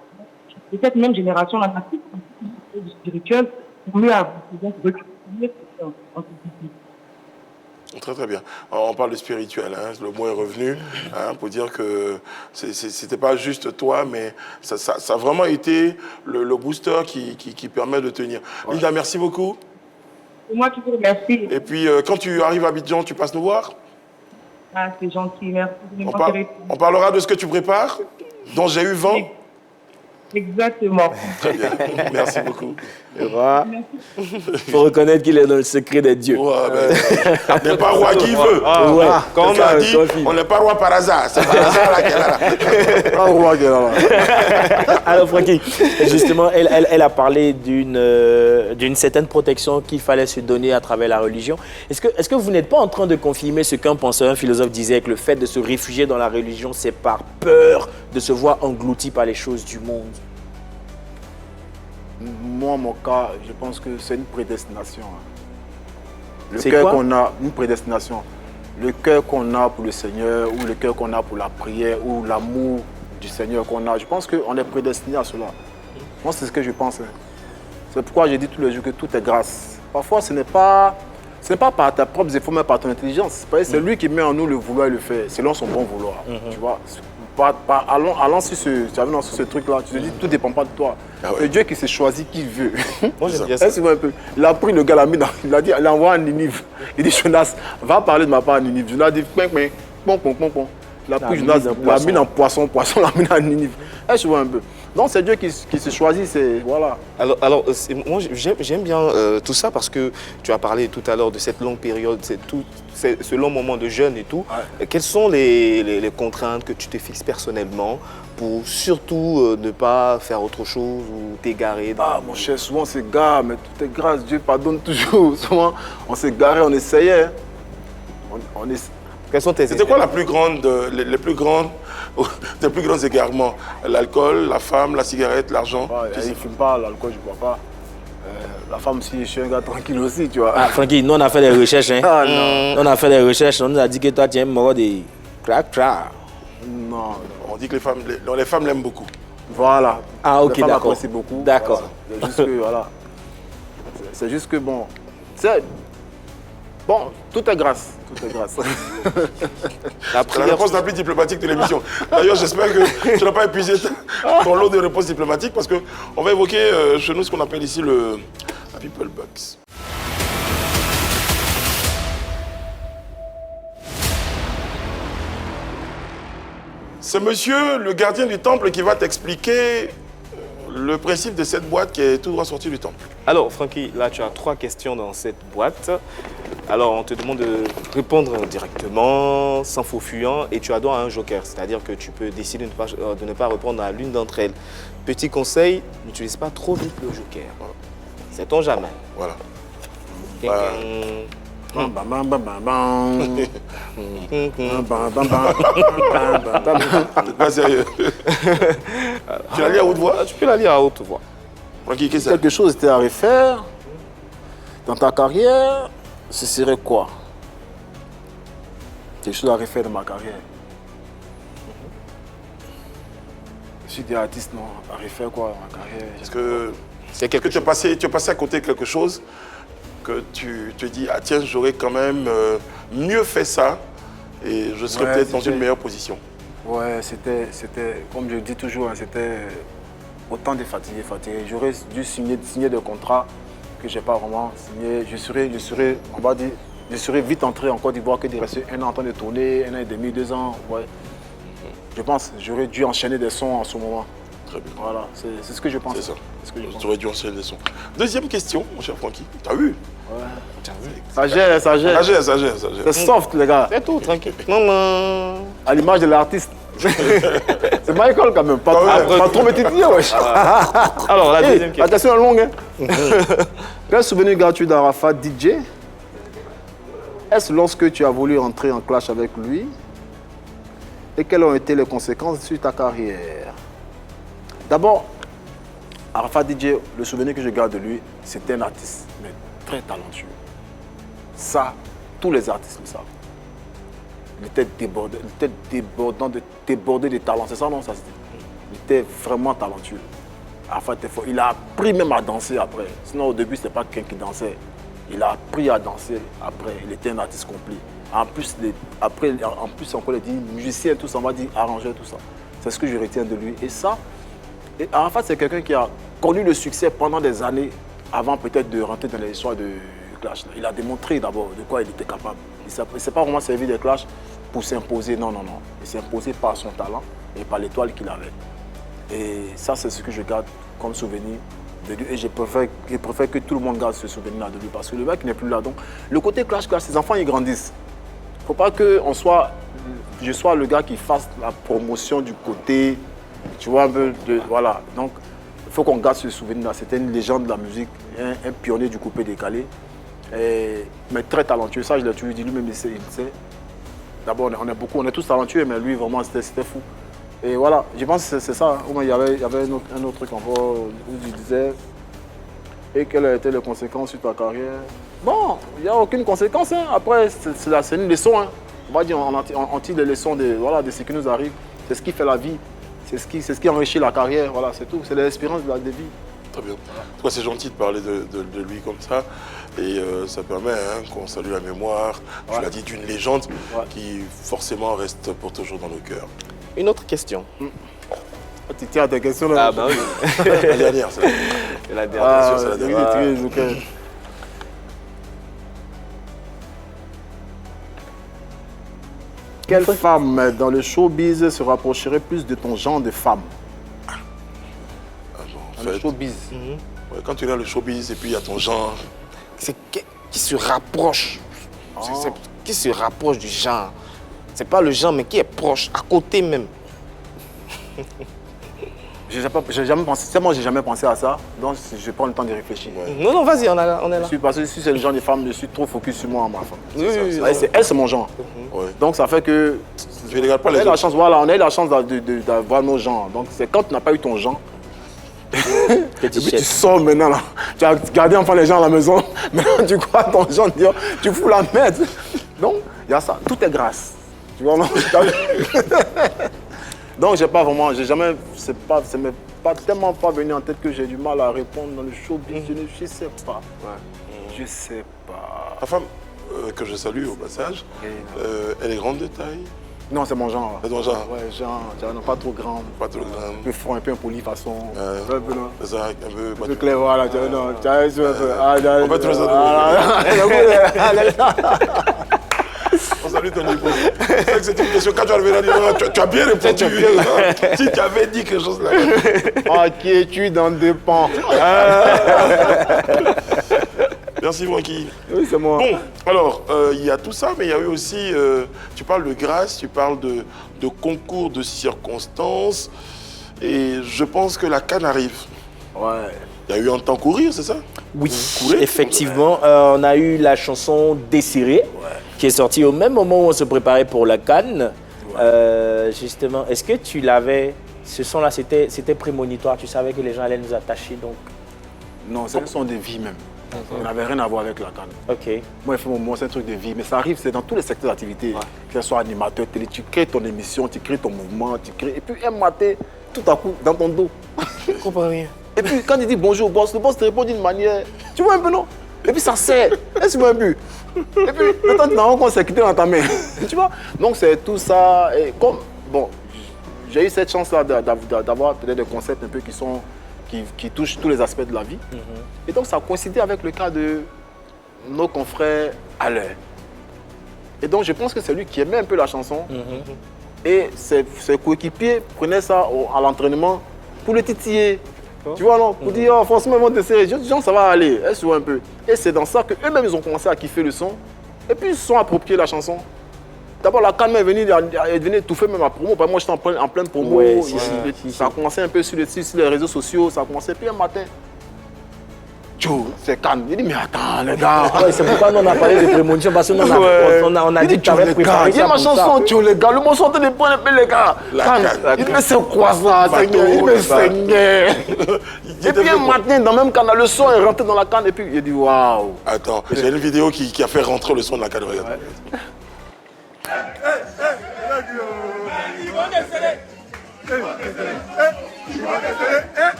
de cette même génération, la pratique du spirituel, pour mieux avoir reculer en société. Très très bien. Alors, on parle de spirituel, hein. Le mot est revenu, hein, pour dire que c'était pas juste toi, mais ça a vraiment été le booster qui permet de tenir. Ouais. Linda, merci beaucoup. C'est moi qui vous remercie. Et puis, quand tu arrives à Abidjan, tu passes nous voir? Ah, c'est gentil, merci. On parlera de ce que tu prépares, dont j'ai eu vent. Exactement. Très bien, merci beaucoup. Il faut reconnaître qu'il est dans le secret des dieux. Ouais, on n'est pas roi qui veut. Comme on a dit, on n'est pas roi par hasard. C'est par hasard là qu'elle est là. Pas roi qu'elle est là. Alors Frankie, justement, elle a parlé d'une certaine protection qu'il fallait se donner à travers la religion. Est-ce que vous n'êtes pas en train de confirmer ce qu'un penseur, un philosophe disait, que le fait de se réfugier dans la religion, c'est par peur de se voir englouti par les choses du monde? Moi, mon cas, je pense que c'est une prédestination. Le cœur qu'on a, une prédestination. Le cœur qu'on a pour le Seigneur, ou le cœur qu'on a pour la prière, ou l'amour du Seigneur qu'on a. Je pense qu'on est prédestiné à cela. Moi, c'est ce que je pense. C'est pourquoi je dis tous les jours que tout est grâce. Parfois, ce n'est pas par ta propre effort, mais par ton intelligence. C'est lui qui met en nous le vouloir et le faire, selon son bon vouloir. Tu vois, allant sur ce truc-là, tu te dis tout ne dépend pas de toi. C'est Dieu qui s'est choisi qui veut. Moi, j'aime bien ça. Il a pris le gars, il a dit, il envoie à Ninive. Il dit, Jonas, va parler de ma part à Ninive. Jonas a dit, pom. Il a pris Jonas, l'a mis en poisson, l'a mis à Ninive. Je vois un peu. Donc c'est Dieu qui se choisit, c'est voilà. Alors moi j'aime bien tout ça parce que tu as parlé tout à l'heure de cette longue période, ce long moment de jeûne et tout. Ouais. Quelles sont les contraintes que tu te fixes personnellement pour surtout ne pas faire autre chose ou t'égarer mon cher, souvent on s'égare, mais tout est grâce, Dieu pardonne toujours. Souvent on s'égarait, on essayait. Quelles sont tes C'était quoi la plus grande, les plus grands égarements? L'alcool, la femme, la cigarette, l'argent? Je ne fume pas, l'alcool je ne bois pas. La femme aussi, je suis un gars tranquille aussi, tu vois. Ah, Frankie, nous on a fait des recherches, hein. Nous on a fait des recherches, on nous a dit que toi tu aimes mort des crack. Non. On dit que les femmes l'aiment beaucoup. Voilà. Ah ok, d'accord. Les femmes apprécient beaucoup. D'accord. Voilà. C'est juste que, voilà. C'est juste que, bon, tout est grâce. Tout est grâce. C'est la réponse la plus diplomatique de l'émission. D'ailleurs, j'espère que tu n'as pas épuisé ton lot de réponses diplomatiques parce qu'on va évoquer chez nous ce qu'on appelle ici le People Box. C'est monsieur le gardien du temple qui va t'expliquer le principe de cette boîte qui est tout droit sortie du temple. Alors, Frankie, là, tu as 3 questions dans cette boîte. Alors, on te demande de répondre directement, sans faux fuyant, et tu as droit à un joker. C'est-à-dire que tu peux décider de ne pas répondre à l'une d'entre elles. Petit conseil, n'utilise pas trop vite le joker. Sait-on jamais. Voilà. Pas sérieux. Tu la lis à haute voix? Tu peux la lire à haute voix. Francky, qu'est-ce que quelque chose était à refaire dans ta carrière, Ce serait quoi? Quelque chose à refaire dans ma carrière. Je suis des artistes, non? À refaire quoi dans ma carrière? Est-ce que tu es passé à côté de quelque chose que tu te dis, ah tiens, j'aurais quand même mieux fait ça et je serais peut-être dans une meilleure position? Ouais, c'était, comme je dis toujours, hein, c'était autant de fatigué. J'aurais dû signer des contrats que je n'ai pas vraiment signé. Je serais, on va dire, je serais vite entré en Côte d'Ivoire que de rester un an en train de tourner, 1 an et demi, 2 ans. Ouais. Je pense j'aurais dû enchaîner des sons en ce moment. Très bien. Voilà, c'est ce que je pense. C'est ça. Tu aurais dû enchaîner des sons. Deuxième question, mon cher Francky. T'as vu? Ouais. Sagesse. C'est soft, les gars. C'est tout, tranquille. Maman. À l'image de l'artiste. C'est Michael quand même. Pas trop me titiller, wesh. Alors, la deuxième question. La question est longue, hein. Quel souvenir gardes-tu d'Arafat DJ? Est-ce lorsque tu as voulu entrer en clash avec lui? Et quelles ont été les conséquences sur ta carrière? D'abord, Arafat DJ, le souvenir que je garde de lui, c'était un artiste, mais très talentueux. Ça, tous les artistes le savent. Il était débordé de talent. C'est ça, non? Ça se dit. Il était vraiment talentueux. Arafat était fort. Il a appris même à danser après. Sinon, au début, ce n'était pas quelqu'un qui dansait. Il a appris à danser après. Il était un artiste complet. En plus, encore, il dit musicien, tout ça, on va dire arrangeur, tout ça. C'est ce que je retiens de lui. Et ça, Arafat, c'est quelqu'un qui a connu le succès pendant des années avant peut-être de rentrer dans l'histoire de Clash. Il a démontré d'abord de quoi il était capable. Il ne s'est pas vraiment servi de Clash pour s'imposer, non. Il s'est imposé par son talent et par l'étoile qu'il avait. Et ça, c'est ce que je garde comme souvenir de lui. Et je préfère que tout le monde garde ce souvenir-là de lui parce que le mec n'est plus là. Donc, le côté Clash, ses enfants, ils grandissent. Il ne faut pas que je sois le gars qui fasse la promotion du côté, tu vois, un peu de... Voilà. Donc, il faut qu'on garde ce souvenir-là. C'était une légende de la musique, un pionnier du coupé décalé. Mais très talentueux. Ça, je l'ai toujours dit, lui-même, il sait. D'abord, on est tous talentueux, mais lui, vraiment, c'était fou. Et voilà, je pense que c'est ça. Il y avait un autre truc encore où il disait, et quelles étaient les conséquences sur ta carrière? Bon, il n'y a aucune conséquence. Hein. Après, c'est une leçon. Hein. On va dire, on tire des leçons de ce qui nous arrive. C'est ce qui fait la vie. C'est ce qui enrichit la carrière. Voilà, c'est tout. C'est l'expérience de la vie. Très bien. En tout cas, c'est gentil de parler de lui comme ça. Et ça permet qu'on salue la mémoire, tu l'as dit, d'une légende qui forcément reste pour toujours dans nos cœurs. Une autre question. Tu tiens à tes questions là. Ah bah oui. La dernière, c'est la dernière. C'est la dernière. Quelle femme dans le showbiz se rapprocherait plus de ton genre de femme? Dans le showbiz. Ouais, quand tu es dans le showbiz et puis il y a ton genre. C'est qui se rapproche. Qui se rapproche du genre. C'est pas le genre, mais qui est proche, à côté même. J'ai jamais pensé, c'est moi, j'ai jamais pensé à ça, donc je prends le temps de réfléchir. Ouais. Non, vas-y, on est là. Parce que si c'est le genre de femme, je suis trop focus sur moi, ma femme. Oui. Elle, c'est mon genre. Donc ça fait que... Je ne regarde pas les autres. On a eu la chance d'avoir nos genres. Donc c'est quand tu n'as pas eu ton genre, et puis tu sors maintenant là. Tu as gardé enfin les gens à la maison, maintenant tu crois ton genre, tu fous la merde. Donc il y a ça, tout est grâce. Tu vois, non? Donc j'ai pas vraiment, c'est pas tellement pas venu en tête que j'ai du mal à répondre dans le showbiz. Je sais pas. Je sais pas. Ta femme, que je salue au passage, elle est grande de taille? Non, c'est mon genre. C'est ton genre? Ouais, genre, pas trop grand. Pas trop grand. Un peu fort, un peu impoli façon. C'est ça, un peu clair, voilà. On va trouver ça. On salue ton épouse. C'est vrai que c'est une question. Quand tu arrives là, tu as bien répondu. Si tu avais dit quelque chose là. Qui es-tu dans des pans? Merci Francky. Oui, c'est moi. Bon, alors, il y a tout ça, mais il y a eu aussi, tu parles de grâce, tu parles de concours de circonstances, et je pense que la CAN arrive. Ouais. Il y a eu un temps courir, c'est ça? Oui, effectivement. On a eu la chanson Désirée, qui est sortie au même moment où on se préparait pour la CAN. Justement, est-ce que tu l'avais, ce son-là, c'était prémonitoire, tu savais que les gens allaient nous attacher, donc? Non, c'est un son de vie même. Ça n'avait rien à voir avec la CAN. Ok. Moi, c'est un truc de vie, mais ça arrive, c'est dans tous les secteurs d'activité. Que ce soit animateur, télé, tu crées ton émission, tu crées ton mouvement, tu crées. Et puis un matin, tout à coup, dans ton dos. Je ne comprends rien. Et puis quand il dit bonjour au boss, le boss te répond d'une manière. Tu vois un peu, non? Et puis ça sert. Est-ce que tu vois un peu? Et puis le temps, tu n'as encore c'est quitté dans ta main. Tu vois? Donc c'est tout ça. Et comme, bon, j'ai eu cette chance-là d'avoir peut-être des concepts un peu qui touchent tous les aspects de la vie. Et donc ça a coïncidé avec le cas de nos confrères à l'heure. Et donc je pense que c'est lui qui aimait un peu la chanson. Et ses coéquipiers prenaient ça à l'entraînement pour le titiller. Tu vois, non? Pour dire, oh, forcément, ils vont te serrer. Genre, ça va aller. Est-ce un peu? Et c'est dans ça qu'eux-mêmes, ils ont commencé à kiffer le son. Et puis, ils se sont appropriés la chanson. D'abord, la Cannes est venue étouffer même ma promo. Moi, j'étais en pleine promo. Ouais, ça a commencé un peu sur les réseaux sociaux. Ça a commencé. Puis un matin, c'est Cannes. Il dit, mais attends, les gars. Ouais, c'est pourquoi nous, on a parlé de prémonition, parce qu'on a dit que tu avais préparé ça. Il y a ma chanson, tu les gars. Le morceau en train de prendre un peu, les gars. Il dit, mais c'est quoi ça, Seigneur? Il dit, mais Seigneur. Et puis un matin, dans le même canal, le son est rentré dans la canne. Et puis il a dit, waouh. Attends, j'ai une vidéo qui a fait rentrer le son de la canne. Regarde.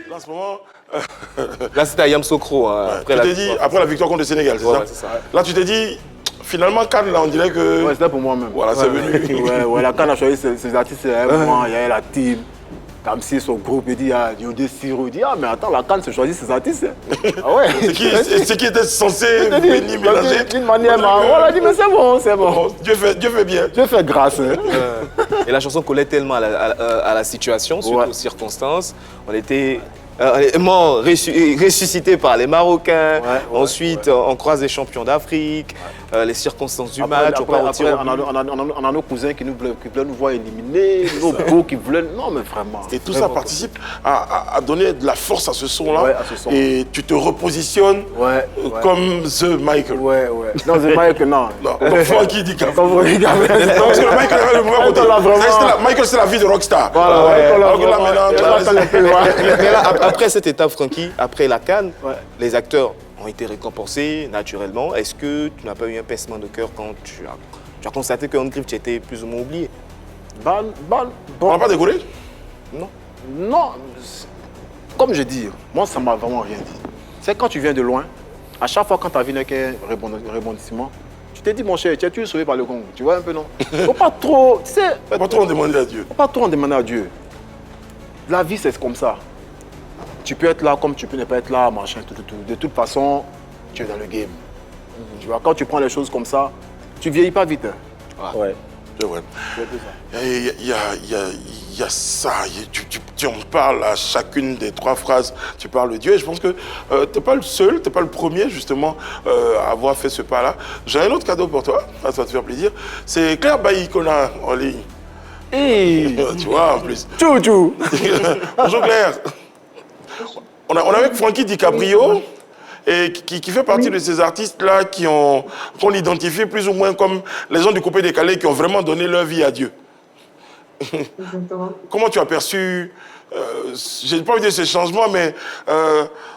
Là, en ce moment, là, c'était à Yamoussoukro. tu t'es dit, après la victoire contre le Sénégal, c'est ça? Ouais, c'est ça. Là, tu t'es dit, finalement, Cannes, là, on dirait que... Ouais, c'était pour moi-même. Voilà, c'est venu. Ouais, la Cannes a choisi ses artistes, moi, il y a la team. Comme si son groupe, il dit, ah, Yodé Siro, il dit, ah, mais attends, la Cannes se choisit ses artistes. Ah ouais. Ce qui était censé venir mélanger. D'une manière, on a dit, mais c'est bon, c'est bon. Dieu fait bien. Dieu fait grâce. Et la chanson collait tellement à la situation, surtout aux circonstances. On était ressuscité par les Marocains. Ensuite, on croise les champions d'Afrique, les circonstances du match. On a nos cousins qui veulent nous voir éliminés, nos beaux qui veulent... Non, mais vraiment. Et tout ça participe à donner de la force à ce son-là. Et tu te repositionnes comme The Michael. Non, The Michael, non. Donc, Frankie DiCaprio. Parce que le Michael avait le mauvais côté. Michael, c'est la vie de rockstar. Après cette étape, Frankie, après la CAN, les acteurs ont été récompensés naturellement. Est-ce que tu n'as pas eu un pincement de cœur quand tu as constaté que Handgriff, tu étais plus ou moins oublié? On n'a pas décollé? Non. Comme je dis, moi, ça ne m'a vraiment rien dit. C'est quand tu viens de loin, à chaque fois quand tu as vu un rebondissement, tu t'es dit, mon cher, tu es sauvé par le Congo. Tu vois un peu, non? Faut pas trop, tu sais... Faut pas trop en demander à Dieu. Faut pas trop en demander à Dieu. La vie, c'est comme ça. Tu peux être là comme tu peux ne pas être là, machin, tout. De toute façon, tu es dans le game. Tu vois, quand tu prends les choses comme ça, tu vieillis pas vite. Ouais. C'est vrai. Il y a ça, tu en parles à chacune des 3 phrases, tu parles de Dieu. Et je pense que tu n'es pas le seul, tu n'es pas le premier justement à avoir fait ce pas-là. J'ai un autre cadeau pour toi, ça va te faire plaisir. C'est Claire Bailly qu'on a en ligne. Hey. Tu vois, en plus. Tchou. Bonjour Claire. On est avec Frankie DiCaprio, et qui fait partie de ces artistes-là qu'on identifie plus ou moins comme les gens du coupé décalé qui ont vraiment donné leur vie à Dieu. Comment tu as perçu, je n'ai pas envie de dire ce changement, mais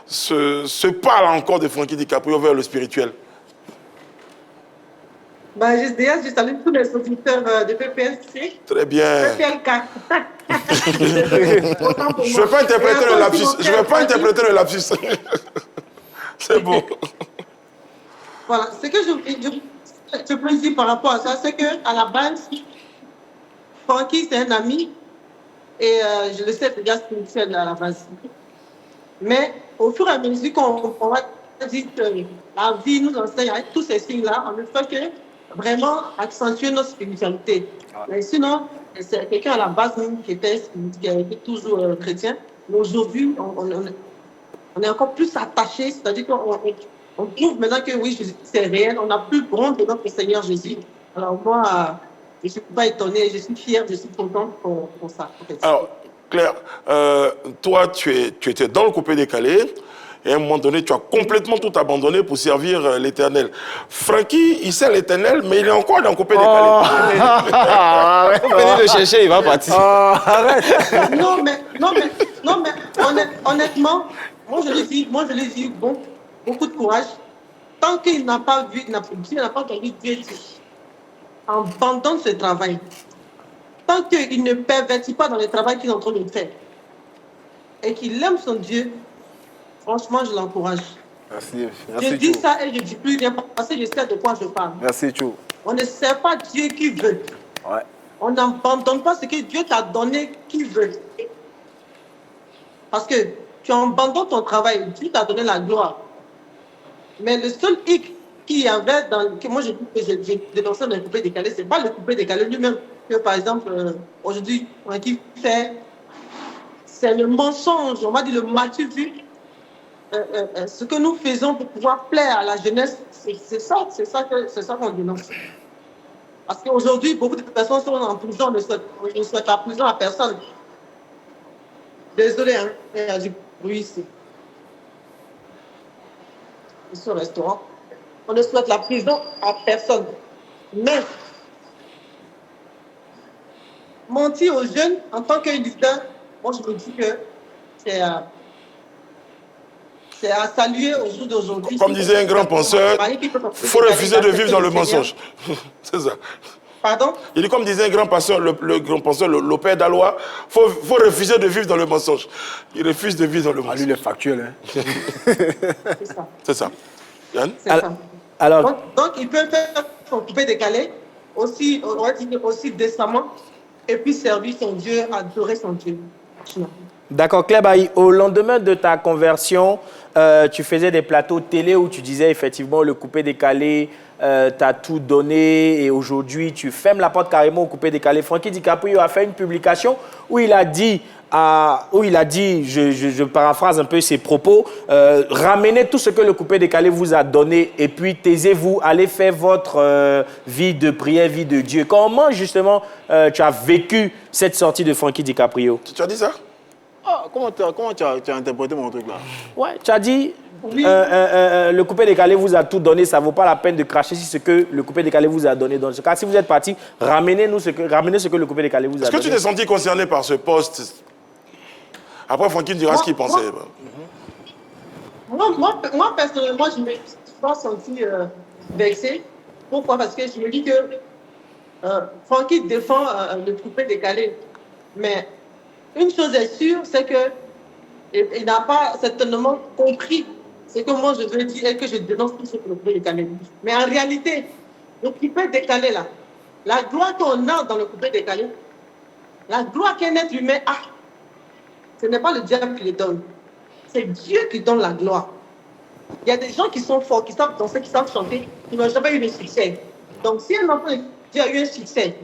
ce pas-là encore de Frankie DiCaprio vers le spirituel? Je salue tous les auditeurs de PPLC. Très bien. PPLK. Je ne vais pas interpréter le lapsus. C'est bon. Voilà, ce que je peux dire par rapport à ça, c'est qu'à la base, Francky, c'est un ami. Et je le sais déjà spirituel à la base. Mais au fur et à mesure qu'on va dire que la vie nous enseigne avec tous ces signes-là, on ne fait que vraiment accentuer notre spiritualité. Mais sinon, c'est quelqu'un à la base qui était toujours chrétien. Mais aujourd'hui, on est encore plus attaché, c'est-à-dire qu'on trouve maintenant que oui, c'est réel, on a plus honte de notre Seigneur Jésus. Alors moi, je ne suis pas étonnée, je suis fière, je suis contente pour ça. Alors, Claire, toi, tu étais dans le coupé décalé. Et à un moment donné, tu as complètement tout abandonné pour servir l'Éternel. Francky, il sert l'Éternel, mais il est encore dans le coupé décalé. Venez le chercher, il va partir. Arrête. Non, mais honnêtement, moi je lui dis, bon, beaucoup de courage. Tant qu'il n'a pas vu, s'il n'a pas entendu Dieu dire, abandonne ce travail. Tant qu'il ne pervertit pas dans le travail qu'il est en train de faire et qu'il aime son Dieu, franchement, je l'encourage. Merci. Je dis ça et je ne dis plus rien parce que je sais de quoi je parle. Merci, Tchou. On ne sert pas Dieu qui veut. Ouais. On n'abandonne pas ce que Dieu t'a donné qui veut. Parce que tu abandonnes ton travail, Dieu t'a donné la gloire. Mais le seul hic qu'il y avait que moi j'ai dénoncé dans le coupé décalé, ce n'est pas le coupé décalé lui-même. Que par exemple, aujourd'hui, on qui fait, c'est le mensonge, on va dire le matu vu. Ce que nous faisons pour pouvoir plaire à la jeunesse, c'est ça qu'on dénonce. Parce qu'aujourd'hui, beaucoup de personnes sont en prison, ne souhaitent la prison à personne. Désolé, hein, il y a du bruit ici. Ici au restaurant. On ne souhaite la prison à personne. Mais mentir aux jeunes en tant que leader, moi je me dis que c'est à saluer au jour d'aujourd'hui. Comme disait un grand penseur, il faut refuser de vivre dans le mensonge. C'est ça. Pardon? Il dit, comme disait un grand penseur, le grand penseur, le père d'Alois, il faut refuser de vivre dans le mensonge. Il refuse de vivre dans le mensonge. Lui, il est factuel. Hein. C'est ça. C'est ça. Yann? C'est ça. Alors, donc, il peut faire son coupé décalé aussi, on va dire aussi décemment, et puis servir son Dieu, adorer son Dieu. D'accord, Claire Bailly, au lendemain de ta conversion, tu faisais des plateaux télé où tu disais effectivement le coupé décalé, tu as tout donné et aujourd'hui tu fermes la porte carrément au coupé décalé. Frankie DiCaprio a fait une publication où il a dit, je paraphrase un peu ses propos, ramenez tout ce que le coupé décalé vous a donné et puis taisez-vous, allez faire votre vie de prière, vie de Dieu. Comment justement tu as vécu cette sortie de Frankie DiCaprio? Tu as dit ça? Ah, comment tu as interprété mon truc là? Ouais, tu as dit, le coupé décalé vous a tout donné, ça ne vaut pas la peine de cracher sur ce que le coupé décalé vous a donné. Dans ce cas, si vous êtes parti, ramenez ce que le coupé décalé vous a donné. Est-ce que tu t'es senti concerné par ce poste? Après, Francky dira ce qu'il pensait. Moi, personnellement, je me suis pas senti vexé. Pourquoi? Parce que je me dis que Francky défend le coupé décalé. Mais une chose est sûre, c'est qu'il n'a pas certainement compris ce que moi je veux dire et que je dénonce tout ce que le coupé décalé. Mais en réalité, le coupé décalé là, la gloire qu'on a dans le coupé décalé, la gloire qu'un être humain a, ce n'est pas le diable qui le donne. C'est Dieu qui donne la gloire. Il y a des gens qui sont forts, qui savent danser, qui savent chanter, qui n'ont jamais eu de succès. Donc si un enfant de Dieu a eu un succès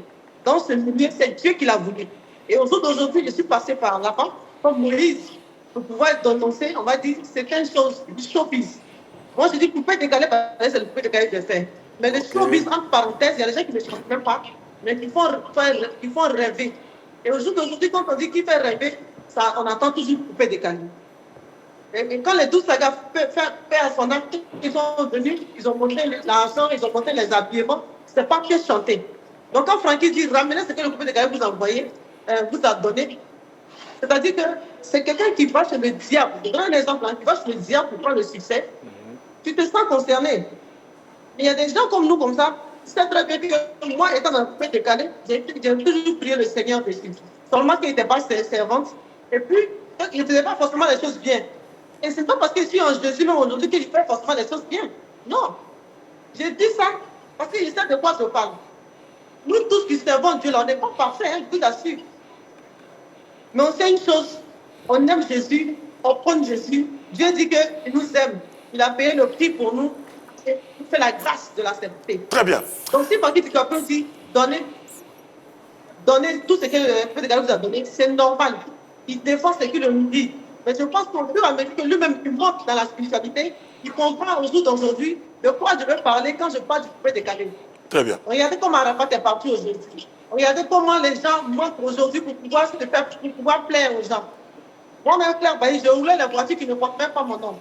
dans ce milieu, c'est Dieu qui l'a voulu. Et au jour d'aujourd'hui, je suis passé par là-bas, comme Moïse, pour pouvoir dénoncer, on va dire, certaines choses du showbiz. Moi, je dis coupé décalé, parce que c'est le coupé décalé que je fais. Mais le showbiz, entre parenthèses, il y a des gens qui ne chantent même pas, mais qui font rêver. Et au jour d'aujourd'hui, quand on dit qu'il fait rêver, ça, on attend toujours coupé décalé. Et quand les 12 sagas fait à son acte, ils sont venus, ils ont montré l'argent, ils ont montré les habillements, ce n'est pas que chanter. Donc quand Francky dit ramenez ce que le coupé décalé vous a envoyé, vous a donné, c'est-à-dire que c'est quelqu'un qui va chez le diable. Je donne un exemple, qui va chez le diable pour prendre le succès. Tu te sens concerné. Mais il y a des gens comme nous, comme ça, c'est très bien que moi, étant dans le coupé décalé, j'ai toujours prié le Seigneur dessus. Seulement qu'il n'était pas servante. Et puis, il ne faisait pas forcément les choses bien. Et c'est pas parce que je suis en Jésus même aujourd'hui qu'il fait forcément les choses bien. Non. J'ai dit ça parce que je sais de quoi je parle. Nous tous qui servons Dieu, là, on n'est pas parfaits, hein, je vous assure. Mais on sait une chose, on aime Jésus, on prend Jésus. Dieu dit qu'il nous aime. Il a payé le prix pour nous. Et il fait la grâce de la sainteté. Très bien. Donc si Francky DiCaprio dit, donnez tout ce que le Père de Galilée vous a donné, c'est normal. Il défend ce qu'il le dit. Mais je pense qu'au fur et à mesure que lui-même il monte dans la spiritualité, il comprend au jour d'aujourd'hui de quoi je veux parler quand je parle du coupé décalé. Très bien. Regardez comment Arafat est parti aujourd'hui. Regardez comment les gens mentent aujourd'hui pour pouvoir se faire, pour pouvoir plaire aux gens. Moi-même, Claire Bailly, je roulais la voiture qui ne porte même pas mon nom.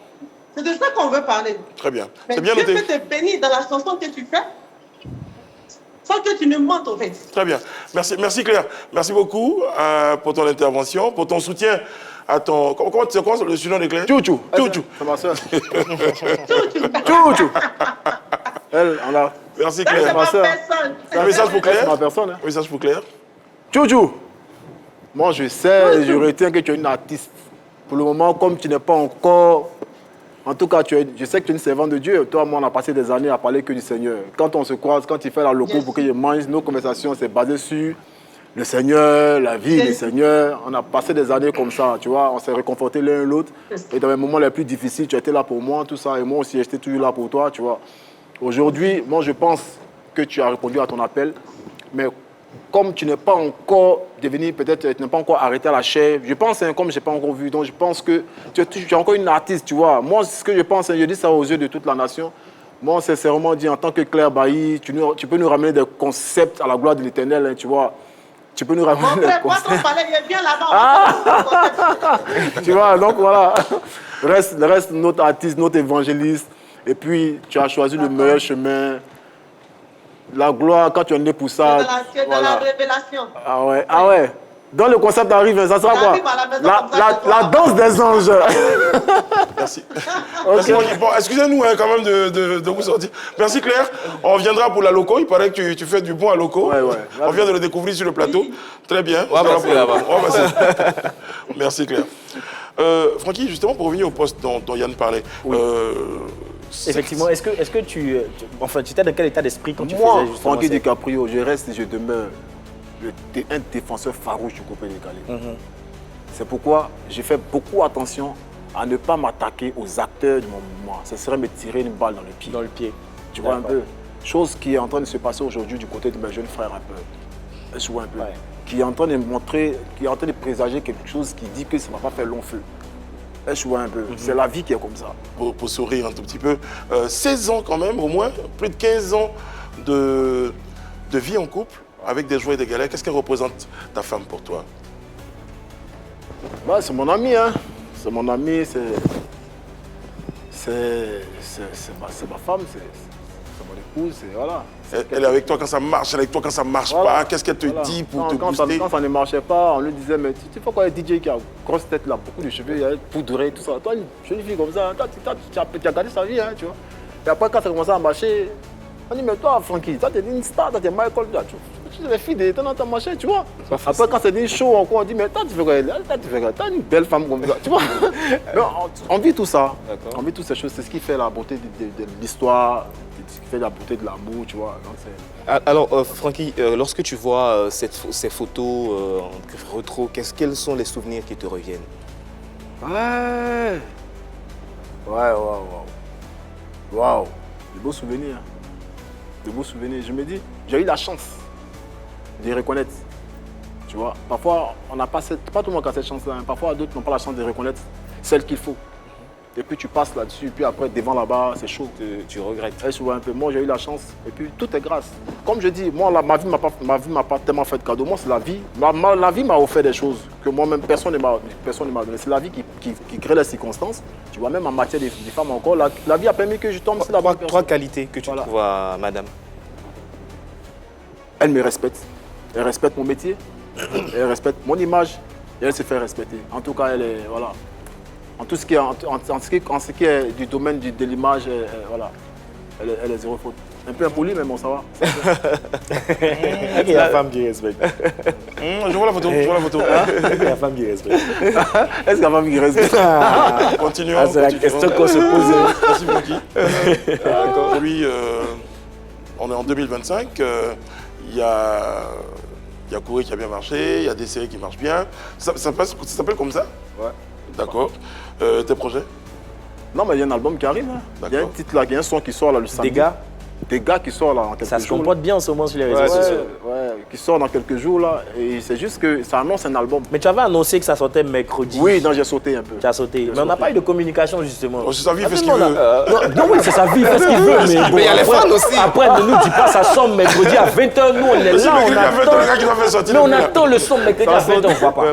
C'est de ça qu'on veut parler. Très bien. C'est bien noté. Dieu peut te bénir dans la chanson que tu fais, sans que tu ne mentes au fait. Très bien. Merci Claire. Merci beaucoup pour ton intervention, pour ton soutien à ton... Comment le surnom de Claire? Tchouchou. Tchouchou. C'est ma soeur. Tchouchou. Elle, on a... Merci Claire. C'est ma soeur. Un message pour Claire? C'est ma personne. Un message pour Claire? Tchouchou. Moi, je sais, je retiens que tu es une artiste. Pour le moment, comme tu n'es pas encore... En tout cas, je sais que tu es une servante de Dieu. Toi, moi, on a passé des années à parler que du Seigneur. Quand on se croise, quand il fait la loco pour que je mange, nos conversations, c'est basé sur le Seigneur, la vie du Seigneur. On a passé des années comme ça, tu vois. On s'est réconfortés l'un et l'autre. Et dans les moments les plus difficiles, tu étais là pour moi, tout ça. Et moi aussi, j'étais toujours là pour toi, tu vois. Aujourd'hui, moi, je pense que tu as répondu à ton appel. Mais comme tu n'es pas encore devenu, peut-être, tu n'es pas encore arrêté à la chair, je pense, comme je n'ai pas encore vu, donc je pense que tu es encore une artiste, tu vois. Moi, ce que je pense, je dis ça aux yeux de toute la nation. Moi, sincèrement dit, en tant que Claire Bailly, tu peux nous ramener des concepts à la gloire de l'Éternel, hein, tu vois. Tu peux nous ramener des concepts. Tu vois, donc voilà. Reste notre artiste, notre évangéliste. Et puis, tu as choisi le meilleur chemin. La gloire, quand tu es né pour ça. C'est dans la révélation. Ah ouais. Dans le concept arrive, ça sera quoi? La danse des anges. Merci. Okay. Bon, excusez-nous quand même de vous sortir. Merci Claire. On reviendra pour la loco. Il paraît que tu fais du bon à loco. Ouais. On vient de le découvrir sur le plateau. Très bien. Merci Claire. Francky, justement, pour revenir au poste dont Yann parlait. Oui. Effectivement, est-ce que tu étais dans quel état d'esprit quand tu faisais justement Francky DiCaprio, je reste et je demeure un défenseur farouche du coupé décalé. C'est pourquoi j'ai fait beaucoup attention à ne pas m'attaquer aux acteurs de mon mouvement. Ce serait me tirer une balle dans le pied. Tu vois un peu? Chose qui est en train de se passer aujourd'hui du côté de mes jeunes frères rappeurs. Tu vois un peu? Qui est en train de montrer, qui est en train de présager quelque chose qui dit que ça ne va pas faire long feu. Je vois un peu. C'est la vie qui est comme ça. Pour sourire un tout petit peu, 16 ans quand même, au moins, plus de 15 ans de vie en couple, avec des joies et des galères. Qu'est-ce qu'elle représente, ta femme, pour toi? Bah, c'est mon ami, hein. C'est mon ami, c'est ma femme, c'est mon épouse, voilà. Elle est avec toi quand ça marche, elle est avec toi quand ça marche pas. Qu'est-ce qu'elle te dit pour te booster? Quand ça ne marchait pas, on lui disait, mais tu sais quoi, il y a DJ qui a grosse tête là, beaucoup de cheveux, il a poudré, tout ça. Toi, une jeune fille comme ça, tu as gardé sa vie, hein, tu vois. Et après, quand ça a commencé à marcher, on dit, mais toi, Francky, toi, t'es une star, toi, t'es Michael, tu es les filles de temps en temps marché, tu vois. Après, quand c'est des shows encore, on dit, mais toi, tu fais quoi? T'as une belle femme comme ça, tu vois. On vit tout ça. On vit toutes ces choses. C'est ce qui fait la beauté de l'histoire, ce qui fait la beauté de l'amour, tu vois. Donc, alors, Francky, lorsque tu vois ces photos en rétro, quels sont les souvenirs qui te reviennent? Waouh. De beaux souvenirs. De beaux souvenirs. Je me dis, j'ai eu la chance de les reconnaître. Tu vois, parfois, on n'a pas tout le monde a cette chance-là. Hein. Parfois, d'autres n'ont pas la chance de reconnaître celle qu'il faut. Et puis tu passes là-dessus, puis après, devant là-bas, c'est chaud. Tu regrettes. Souvent un peu. Moi, j'ai eu la chance. Et puis, tout est grâce. Comme je dis, moi, ma vie ne m'a pas tellement fait de cadeau. Moi, c'est la vie. La vie m'a offert des choses que moi-même, personne ne m'a donné. C'est la vie qui crée les circonstances. Tu vois, même en matière des femmes encore, la vie a permis que je tombe sur la bonne personne. 3 qualités que tu trouves à madame. Elle me respecte. Elle respecte mon métier. Elle respecte mon image. Et elle se fait respecter. En tout cas, elle est... Voilà. En tout ce qui est, en ce qui est du domaine de l'image, voilà, elle est zéro faute. Un peu impoli, mais bon, ça va. C'est la femme qui respecte. Je vois la photo, C'est la femme qui respecte. Est-ce que la femme qui respecte? Continuons. C'est la question qu'on se pose. Merci, Francky. Pour lui, on est en 2025. Il y a Kouré qui a bien marché, il y a des séries qui marchent bien. Ça s'appelle comme ça? Ouais. D'accord. Tes projets? Non, mais il y a un album qui arrive. Hein. Il y a un titre là, il y a un son qui sort là le samedi. Des gars qui sort là en quelques jours. Ça se comporte bien en ce moment sur les réseaux sociaux. Ouais, qui sort dans quelques jours là. Et c'est juste que ça annonce un album. Mais tu avais annoncé que ça sortait mercredi. Oui, non, j'ai sauté un peu. Tu as sauté. Mais on n'a pas eu de communication justement. Oh, c'est sa vie, il fait ce qu'il veut. Non, oui, c'est sa vie, il fait ce qu'il veut. Mais il y a les fans aussi. Après, ne nous dis pas ça sort mercredi à 20h. Nous, on est là, on attend le son mercredi à 20h, on voit pas.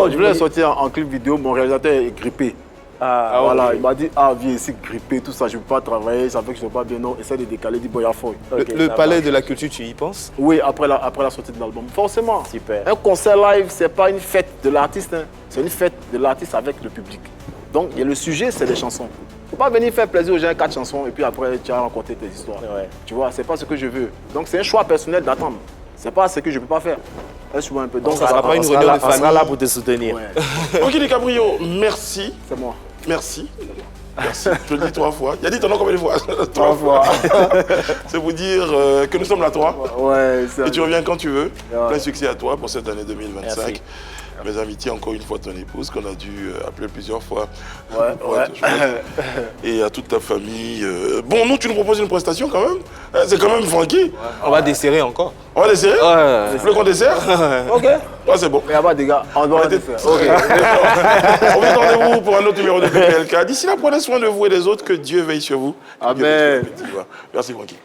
Je voulais sortir en clip vidéo, mon réalisateur est grippé. Voilà, il m'a dit, viens ici grippé, tout ça, je ne peux pas travailler, ça fait que je ne peux pas bien, non, essaie de décaler, dit, bon, il y a fort. Le palais de la culture, tu y penses? Oui, après la sortie de l'album, forcément. Super. Un concert live, c'est pas une fête de l'artiste, hein. C'est une fête de l'artiste avec le public. Donc, le sujet, c'est les chansons. Il ne faut pas venir faire plaisir aux gens, 4 chansons, et puis après, tu vas raconter tes histoires. Ouais. Tu vois, c'est pas ce que je veux. Donc, c'est un choix personnel d'attendre. C'est pas ce que je ne peux pas faire. Laisse-moi un peu. Donc, ça ne sera pas une réunion de famille. On sera là pour te soutenir. Francky DiCaprio, merci. C'est moi. Merci. Merci. Je le dis 3 fois. Il a dit ton nom combien de fois? 3 fois. C'est pour dire que nous sommes là 3. Ouais, et tu reviens quand tu veux. Plein succès à toi pour cette année 2025. Merci. Mes amitiés encore une fois ton épouse qu'on a dû appeler plusieurs fois. Ouais. Et à toute ta famille. Bon, nous, tu nous proposes une prestation quand même. C'est quand même Francky. On va desserrer encore. On va desserrer? Ouais. Vous voulez qu'on dessert? Ok. Ouais, c'est bon. Mais là-bas, des gars, on doit arrêter de faire. Ok. On vous donne rendez-vous pour un autre numéro de PPLK. D'ici là, prenez soin de vous et des autres. Que Dieu veille sur vous. Amen. Merci, Francky.